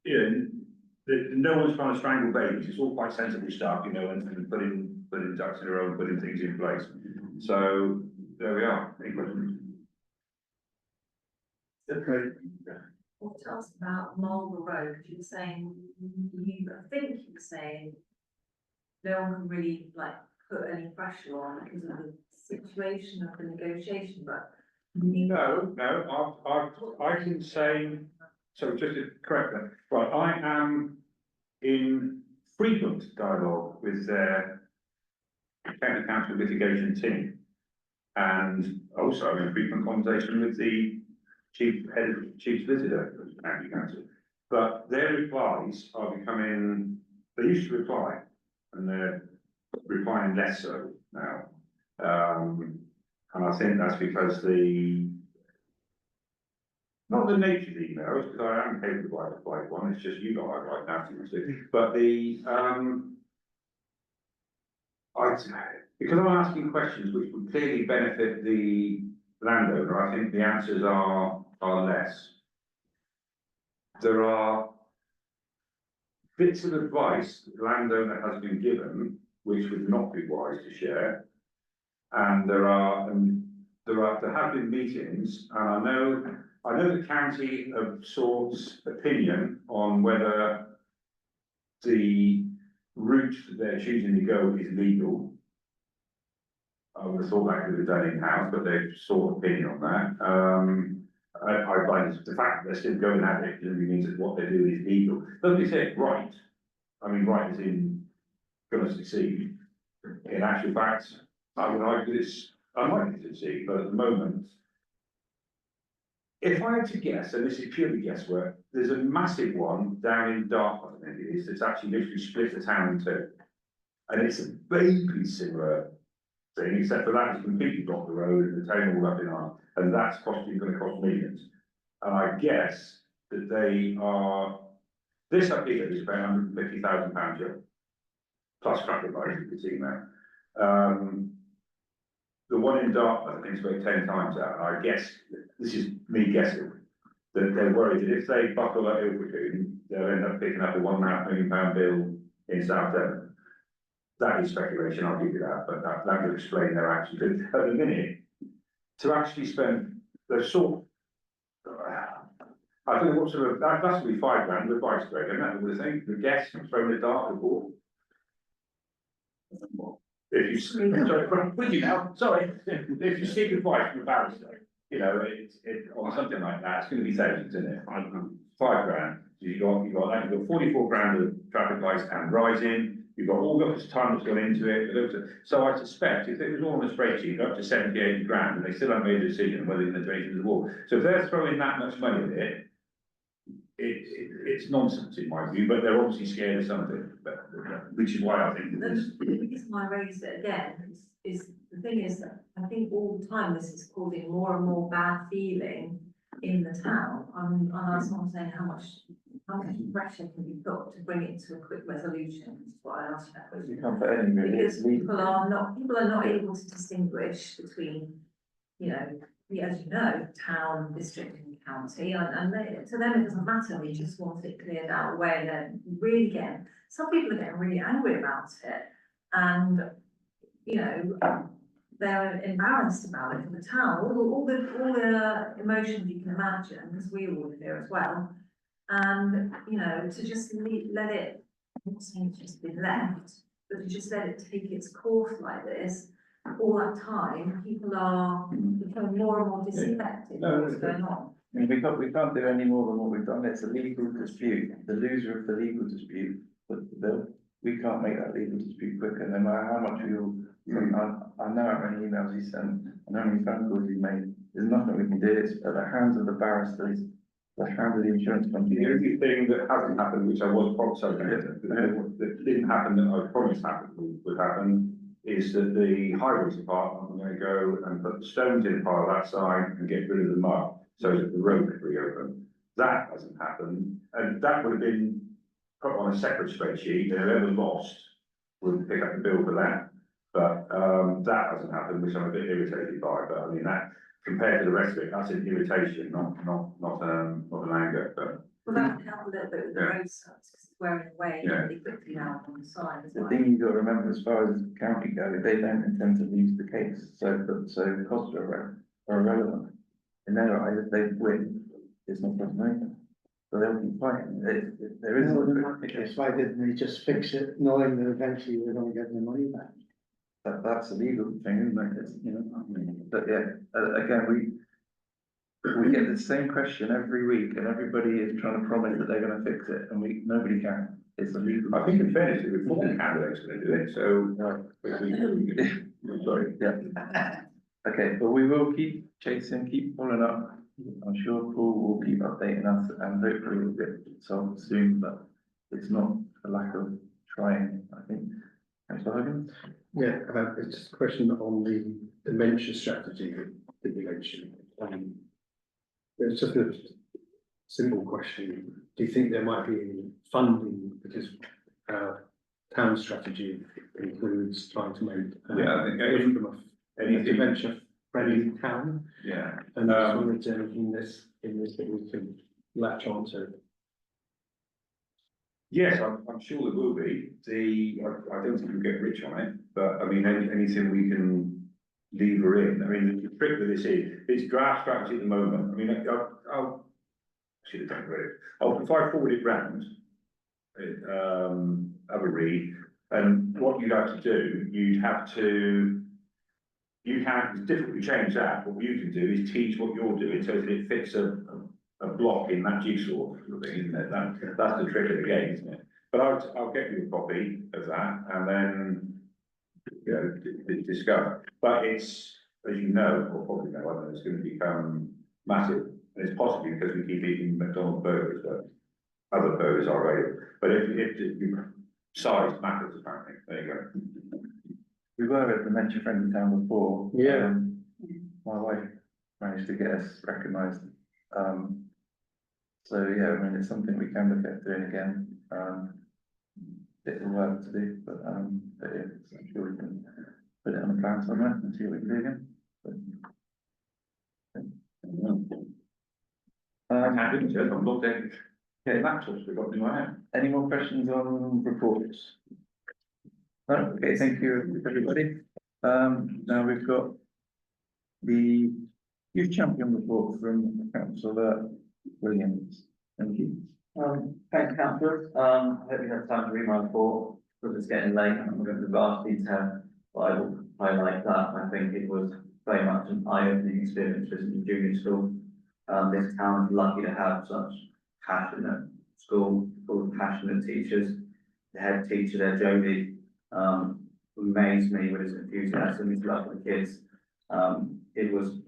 you know, no one's trying to strangle babies. It's all quite sensible stuff, you know, and putting ducks in a row and putting things in place. So there we are. Any questions? Okay. I want to ask about Marlborough Road, because you were saying, I think you were saying no one can really like put any pressure on because of the situation of the negotiation, but. No, I can say, so just to correct that, right, I am in frequent dialogue with their county council litigation team. And also I'm in frequent conversation with the chief solicitor of the county council. But their replies are becoming, they used to reply, and they're replying less so now. And I think that's because not the nature of the emails, because I am capable of writing one, it's just you lot I write nasty, but because I'm asking questions which would clearly benefit the landowner, I think the answers are less. There are bits of advice that the landowner has been given which would not be wise to share. And there have been meetings, and I know the county have sought opinion on whether the route that they're choosing to go is legal. I would have thought that could have been done in-house, but they've sought opinion on that. I find the fact that they're still going at it, clearly means that what they're doing is legal. Doesn't it say right? I mean, right as in gonna succeed. In actual fact, I would argue that it's unlikely to succeed, but at the moment, if I had to guess, and this is purely guesswork, there's a massive one down in Dartford, I think it is, that's actually literally split the town in two. And it's a vaguely similar thing, except for that, it's completely blocked the road and the town all up in arms, and that's gonna cost millions. And I guess that they are, this up here is about £150,000, yeah, plus traffic lights, you can see now. The one in Dartford, I think, is about 10 times that, and I guess, this is me guessing, that they're worried that if they buckle at Ilfracombe, they'll end up picking up a £1.5 million bill in South Devon. That is speculation, I'll give you that, but that would explain their action. But at the minute, to actually spend, they're sort I don't know what sort of, that's gonna be £5 with bikes, Greg, isn't that the thing? The guess from the dark report. If you, sorry, with you now, sorry, if you seek advice from a barrister, you know, on something like that, it's gonna be thousands, isn't it? £5. So you've got 44 grand of traffic lights and rising, you've got all this time that's gone into it. So I suspect if it was all on a spreadsheet, up to 70, 80 grand, and they still haven't made a decision whether they're gonna do anything to the wall. So if they're throwing that much money at it, it's nonsense in my view, but they're obviously scared of something, which is why I think that this. The reason why I raised it again is the thing is that I think all the time this is causing more and more bad feeling in the town. And I was not saying how much pressure can be put to bring it to a quick resolution, is what I asked that question. You can't put any really, Because it's legal. people are not able to distinguish between, you know, as you know, town, district and county, and to them it doesn't matter, they just want it cleared out away, and they're really some people are getting really angry about it, and, you know, they're embarrassed about it for the town, all the emotions you can imagine, because we all live here as well, and, you know, to just let it, I'm not saying it's just been left, but to just let it take its course like this, all that time, people are becoming more and more disaffected with what's going on. I mean, we can't do any more than what we've done, it's a legal dispute, the loser of the legal dispute puts the bill. We can't make that legal dispute quicker, no matter how much I know how many emails he sent, and how many phone calls he made, there's nothing we can do, it's at the hands of the barristers, the hands of the insurance company. The only thing that hasn't happened, which I was promised, that didn't happen, that I promised would happen, is that the highways department are going to go and put the stones in part of that side and get rid of the mud, so that the road could reopen. That hasn't happened, and that would have been put on a separate spreadsheet, and whoever lost would pick up the bill for that. But that hasn't happened, which I'm a bit irritated by, but I mean, that, compared to the rest of it, that's an irritation, not an anger, but. Well, that would help a little bit with the road sides, because it's wearing away really quickly now on the side as The well. thing you've got to remember, as far as the county go, they don't intend to lose the case, so costs are irrelevant. In their eyes, if they win, it's not going to matter. So they'll keep fighting. There is. Why didn't they just fix it, knowing that eventually they're gonna get their money back? That's a legal thing, isn't it? It's, you know, but yeah, again, we get the same question every week, and everybody is trying to promise that they're going to fix it, and nobody can. It's illegal. I think in fairness, the reform candidate's going to do it, so. Sorry. Yeah. Okay, but we will keep chasing, keep following up. I'm sure Paul will keep updating us, and hopefully we'll get solved soon, but it's not a lack of trying, I think. Councillor Hogan? Yeah, it's just a question on the dementia strategy that you mentioned. It's just a simple question. Do you think there might be any funding, because our town strategy includes trying to make Yeah, I think a dementia friendly town? Yeah. And I just wanted to in this that we can latch on to. Yes, I'm sure there will be. I don't think we'll get rich on it, but I mean, anything we can lever in. I mean, the trick with this is, it's draft strategy at the moment. I mean, I should have done it. If I forward it round, have a read, and what you'd have to do, you'd have to you can't, it's difficult to change that. What you can do is teach what you're doing so that it fits a block in that jigsaw sort of thing, isn't it? That's the trick of the game, isn't it? But I'll get you a copy of that and then, you know, discuss. But it's, as you know, or probably know, I know it's going to become massive. And it's possibly because we keep eating McDonald's burgers, but other burgers are available. But if size matters, apparently. There you go. We were a dementia friendly town before. Yeah. My wife managed to get us recognised. So yeah, I mean, it's something we can look at doing again. Bit of work to do, but yeah, I'm sure we can put it on the plan somewhere and see what we can do again. I can't do it, I'm looked at laptops we've got in my hand. Any more questions on reports? No? Okay, thank you, everybody. Now we've got the youth champion report from Councillor Williams. Thank you. Thanks, councillors. I hope you have time to read my report, because it's getting late, and I'm going to vast detail, but I will highlight that. I think it was very much an eye-opening experience visiting junior school. This town is lucky to have such passionate school, full of passionate teachers. The head teacher there, Jodie, amazed me with his enthusiasm, his love for the kids. It was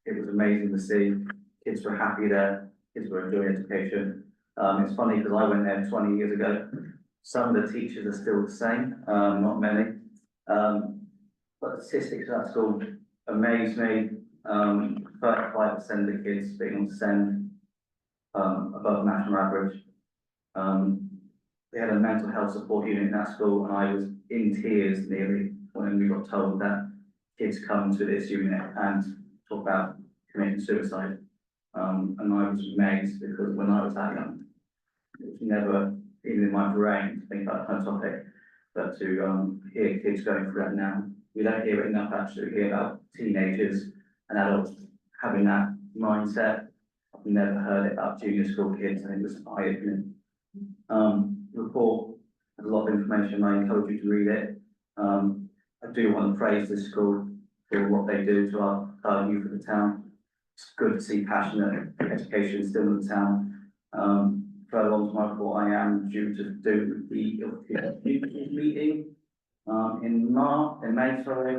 amazing to see. Kids were happy there, kids were enjoying education. It's funny because I went there 20 years ago. Some of the teachers are still the same, not many. But the statistics of that school amazed me. 35% of the kids being on SEND, above national average. They had a mental health support unit in that school, and I was in tears nearly when we got told that kids come to this unit and talk about committing suicide. And I was amazed because when I was that young, it was never even in my brain to think about that kind of topic, but to hear kids going through that now. We don't hear it enough actually. We hear about teenagers and adults having that mindset. I've never heard it about junior school kids. I think it was eye-opening. Report has a lot of information. I encourage you to read it. I do want to praise this school for what they do to our youth of the town. It's good to see passionate education still in the town. Further on to my report, I am due to do the meeting in May, sorry.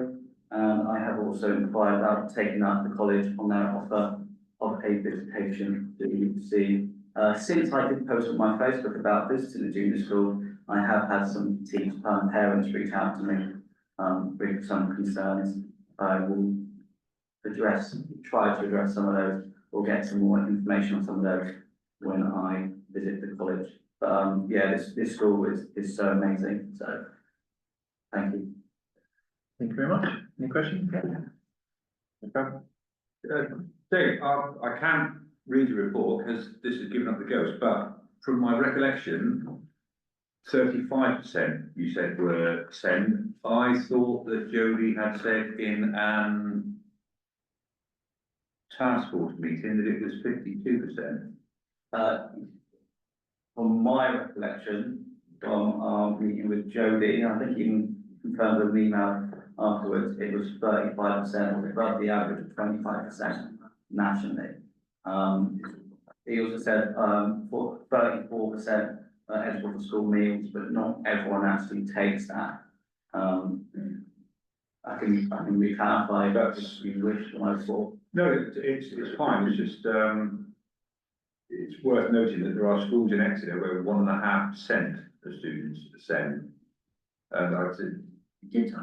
I have also inquired about taking up the college on their offer of a visitation to see. Since I did post on my Facebook about visiting the junior school, I have had some parents reach out to me with some concerns. I will try to address some of those, or get some more information on some of those when I visit the college. But yeah, this school is so amazing. So thank you. Thank you very much. Any questions? Dave, I can't read the report because this has given up the ghost, but from my recollection, 35% you said were SEND. I thought that Jodie had said in an task force meeting that it was 52%. From my recollection, from our meeting with Jodie, I think even confirmed with an email afterwards, it was 35%, above the average of 25% nationally. He also said for 34% eligible for school meals, but not everyone actually takes that. I can re-clarify if you wish when I thought. No, it's fine. It's just it's worth noting that there are schools in Exeter where 1.5% of students send. And I said, you did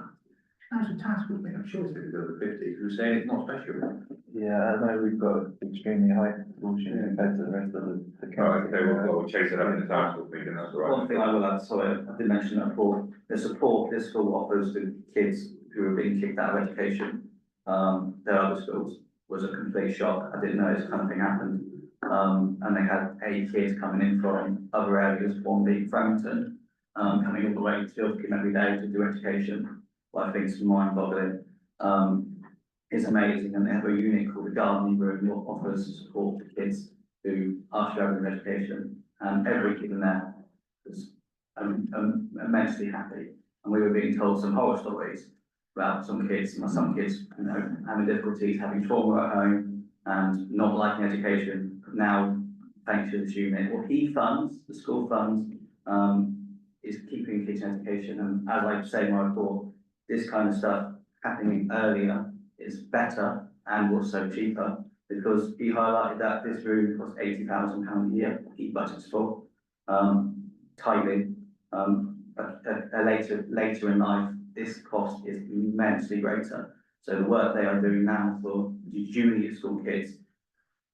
that's a task force thing. I'm sure it's going to go to 50. Who's saying it's not special? Yeah, I know we've got extremely high proportion compared to the rest of the county. Okay, we'll chase it up in the task force meeting. That's all right. One thing I will add, sorry, I did mention that before, the support this school offers to kids who are being kicked out of education, their other schools, was a complete shock. I didn't know this kind of thing happened. And they had 8 kids coming in from other areas, one being Frampton, coming all the way to Ilfracombe every day to do education. What I think is mind-boggling. Is amazing, and they have a unit called the Gardening Room that offers support for kids who are struggling with education, and every kid in there was immensely happy. And we were being told some horror stories about some kids, you know, having difficulties, having trauma at home and not liking education. Now, thanks to this unit, what he funds, the school funds, is keeping kids in education. And as I say in my report, this kind of stuff happening earlier is better and also cheaper, because he highlighted that this room costs £80,000 a year, keep budgets for, tithing, later in life, this cost is immensely greater. So the work they are doing now for the junior school kids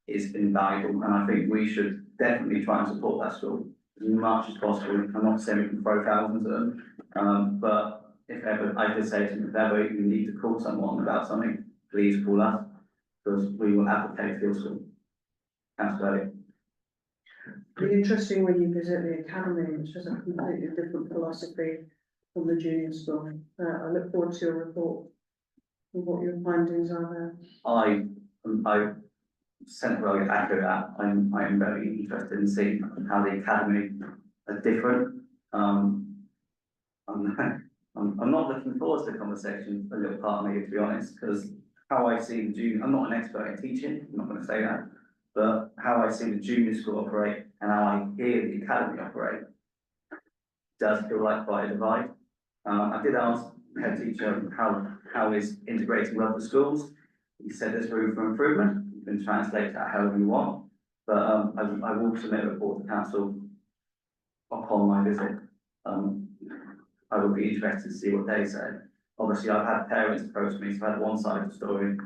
is invaluable, and I think we should definitely try and support that school as much as possible. I'm not saying we can throw thousands at them, but if ever, I did say to them, if ever you need to call someone about something, please call us, because we will advocate for your school. Councillor It'll be interesting when you visit the academy, which has a completely different philosophy from the junior school. I look forward to your report and what your findings are there. I sent well echo that. I'm very interested in seeing how the academy are different. I'm not looking forward to the conversation, a little part of me, to be honest, because how I see the junior, I'm not an expert in teaching, I'm not going to say that, but how I see the junior school operate and how I hear the academy operate does feel like quite a divide. I did ask the head teacher how is integrating with other schools. He said there's room for improvement. You can translate that however you want, but I will submit a report to council upon my visit. I would be interested to see what they say. Obviously, I've had parents approach me, so I've had one side of the story, and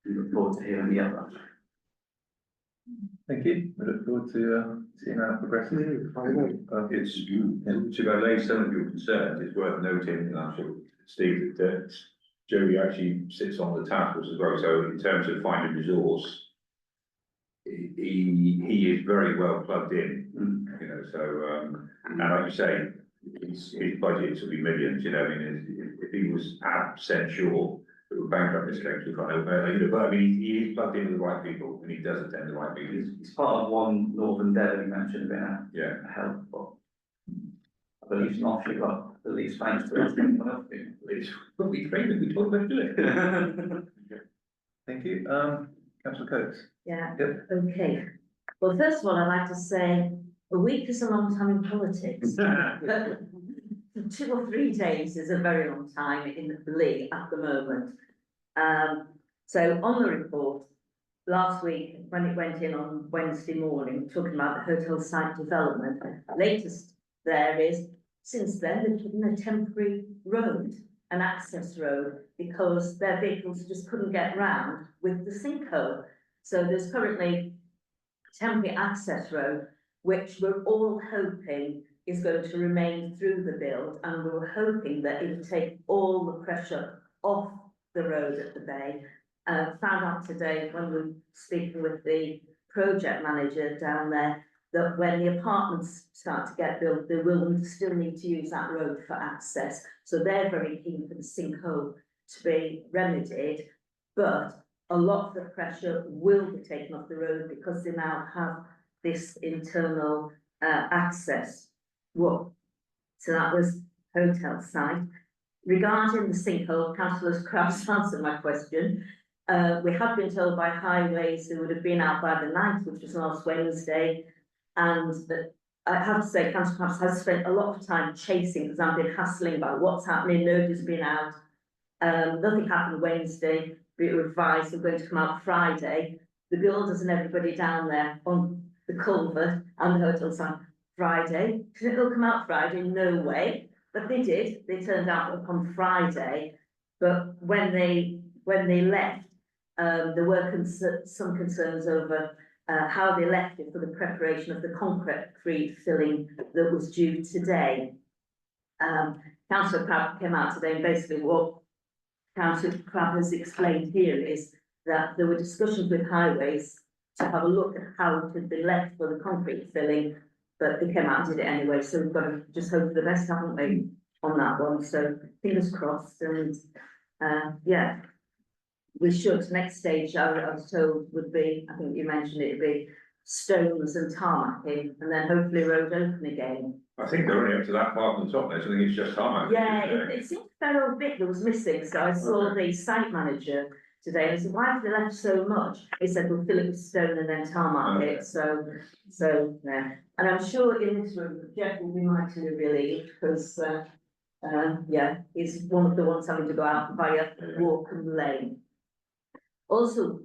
look forward to hearing the other. Thank you. We look forward to seeing how it progresses. It's to allay some of your concerns. It's worth noting, and I'm sure Steve, that Joey actually sits on the task force as well. So in terms of finding resource, he is very well plugged in. You know, so and like you say, his budget will be millions. You know, I mean, if he was % sure, it would bankrupt this country. But I mean, he is plugged in with the right people, and he does attend the right meetings. He's part of one Northern Devon you mentioned about help, but I believe it's not sure. I believe thanks to us. But we trained him, we told him to do it. Thank you. Councillor Coates. Yeah, Yep. okay. Well, first of all, I'd like to say a week is a long time in politics. But 2 or 3 days is a very long time in the Lee at the moment. So on the report, last week, when it went in on Wednesday morning, talking about the hotel site development, latest there is, since then, they've given a temporary road, an access road, because their vehicles just couldn't get round with the sinkhole. So there's currently a temporary access road, which we're all hoping is going to remain through the build, and we're hoping that it will take all the pressure off the road at the bay. Found out today when we were speaking with the project manager down there, that when the apartments start to get built, they will still need to use that road for access. So they're very keen for the sinkhole to be remedied, but a lot of the pressure will be taken off the road because they now have this internal access. So that was hotel site. Regarding the sinkhole, Councillor Crafts answered my question. We had been told by Highways they would have been out by the 9th, which was last Wednesday. And I have to say, Councillor Crafts has spent a lot of time chasing, because I've been hassling about what's happening. Nobody's been out. Nothing happened Wednesday. We were advised they're going to come out Friday. The builders and everybody down there on the culvert and the hotel site Friday. Did it all come out Friday? No way. But they did. They turned out on Friday. But when they left, there were some concerns over how they left it for the preparation of the concrete filling that was due today. Councillor Crabb came out today, and basically what Councillor Crabb has explained here is that there were discussions with Highways to have a look at how it had been left for the concrete filling, but they came out and did it anyway. So we've got to just hope for the best, haven't we, on that one? So fingers crossed, and yeah. We should, next stage, I was told, would be, I think you mentioned it, would be stones and tarmacking, and then hopefully road open again. I think they're only up to that part on the top there, so I think it's just tarmac. Yeah, it seemed a fair old bit that was missing, so I saw the site manager today, and I said, why have they left so much? He said, we'll fill it with stone and then tarmac it, so, yeah. And I'm sure in this room, Jeff will be mightily relieved, because, yeah, he's one of the ones having to go out via Walkham Lane. Also,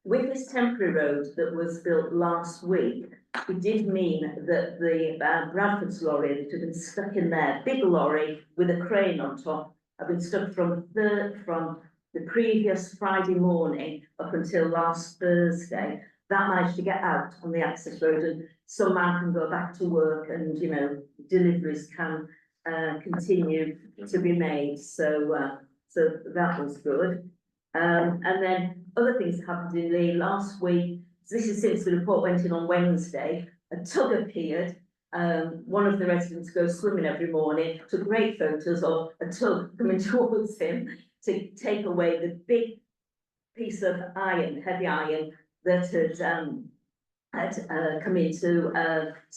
with this temporary road that was built last week, it did mean that the Bradford's lorry that had been stuck in there, big lorry with a crane on top, had been stuck from the previous Friday morning up until last Thursday. That managed to get out on the access road, and some man can go back to work, and you know, deliveries can continue to be made. So that was good. And then other things happened in Lee last week. So this is since the report went in on Wednesday. A tug appeared. One of the residents goes swimming every morning, took great photos of a tug coming towards him to take away the big piece of iron, heavy iron, that had come into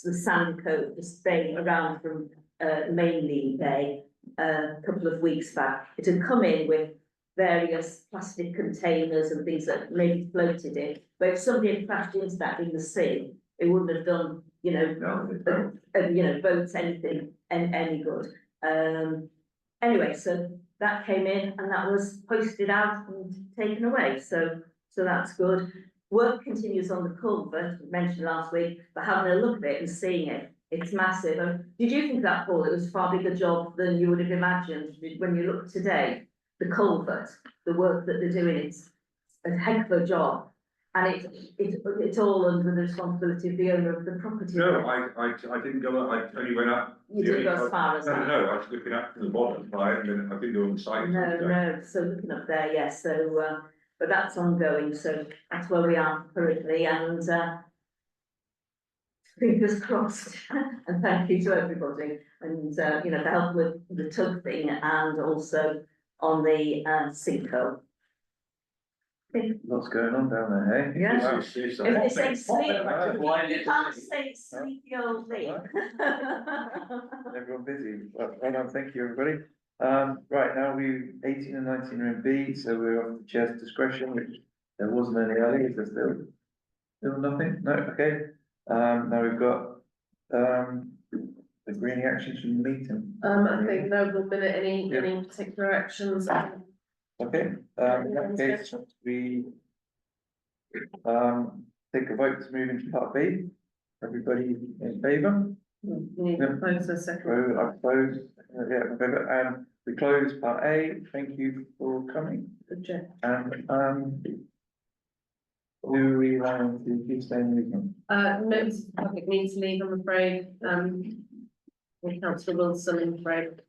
the sand coat, this bay around from Main Lee Bay a couple of weeks back. It had come in with various plastic containers and things that maybe floated in. But if somebody had crashed into that in the sea, it wouldn't have done, you know, boats, anything, any good. Anyway, so that came in and that was posted out and taken away. So that's good. Work continues on the culvert, mentioned last week, but having a look at it and seeing it, it's massive. Did you think that, Paul, it was a far bigger job than you would have imagined when you looked today? The culvert, the work that they're doing, it's a heck of a job. And it's all under the responsibility of the owner of the property. No, I didn't go, I only went up. You didn't go as far as that? No, I was looking up from the bottom, I didn't go on the site. No, so looking up there, yes, so, but that's ongoing, so that's where we are currently, and, fingers crossed, and thank you to everybody, and, you know, for help with the tug thing, and also on the, sinkhole. Lots going on down there, hey? Yeah. It's If they say sleep, you can't Everyone say sleepy old Lee. busy, well, thank you, everybody. Right, now 18 and 19 are in B, so we're off the chair's discretion, which there wasn't any earlier, is there still nothing? No, okay. Now we've got, the greening actions from the meeting. I think no, we'll minute any particular actions. Okay, in that case, we take a vote to move into part B. Everybody in favour? Need to propose a second. I propose, yeah, in favour, and we close part A. Thank you for coming. And do we want to keep staying meeting? Notice the public needs to leave, I'm afraid. With Councillor Wilson, I'm afraid.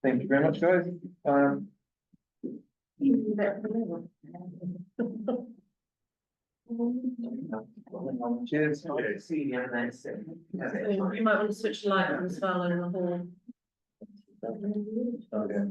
Thank you very much, guys. Cheers. You might want to switch the light on as well in the hall. Okay.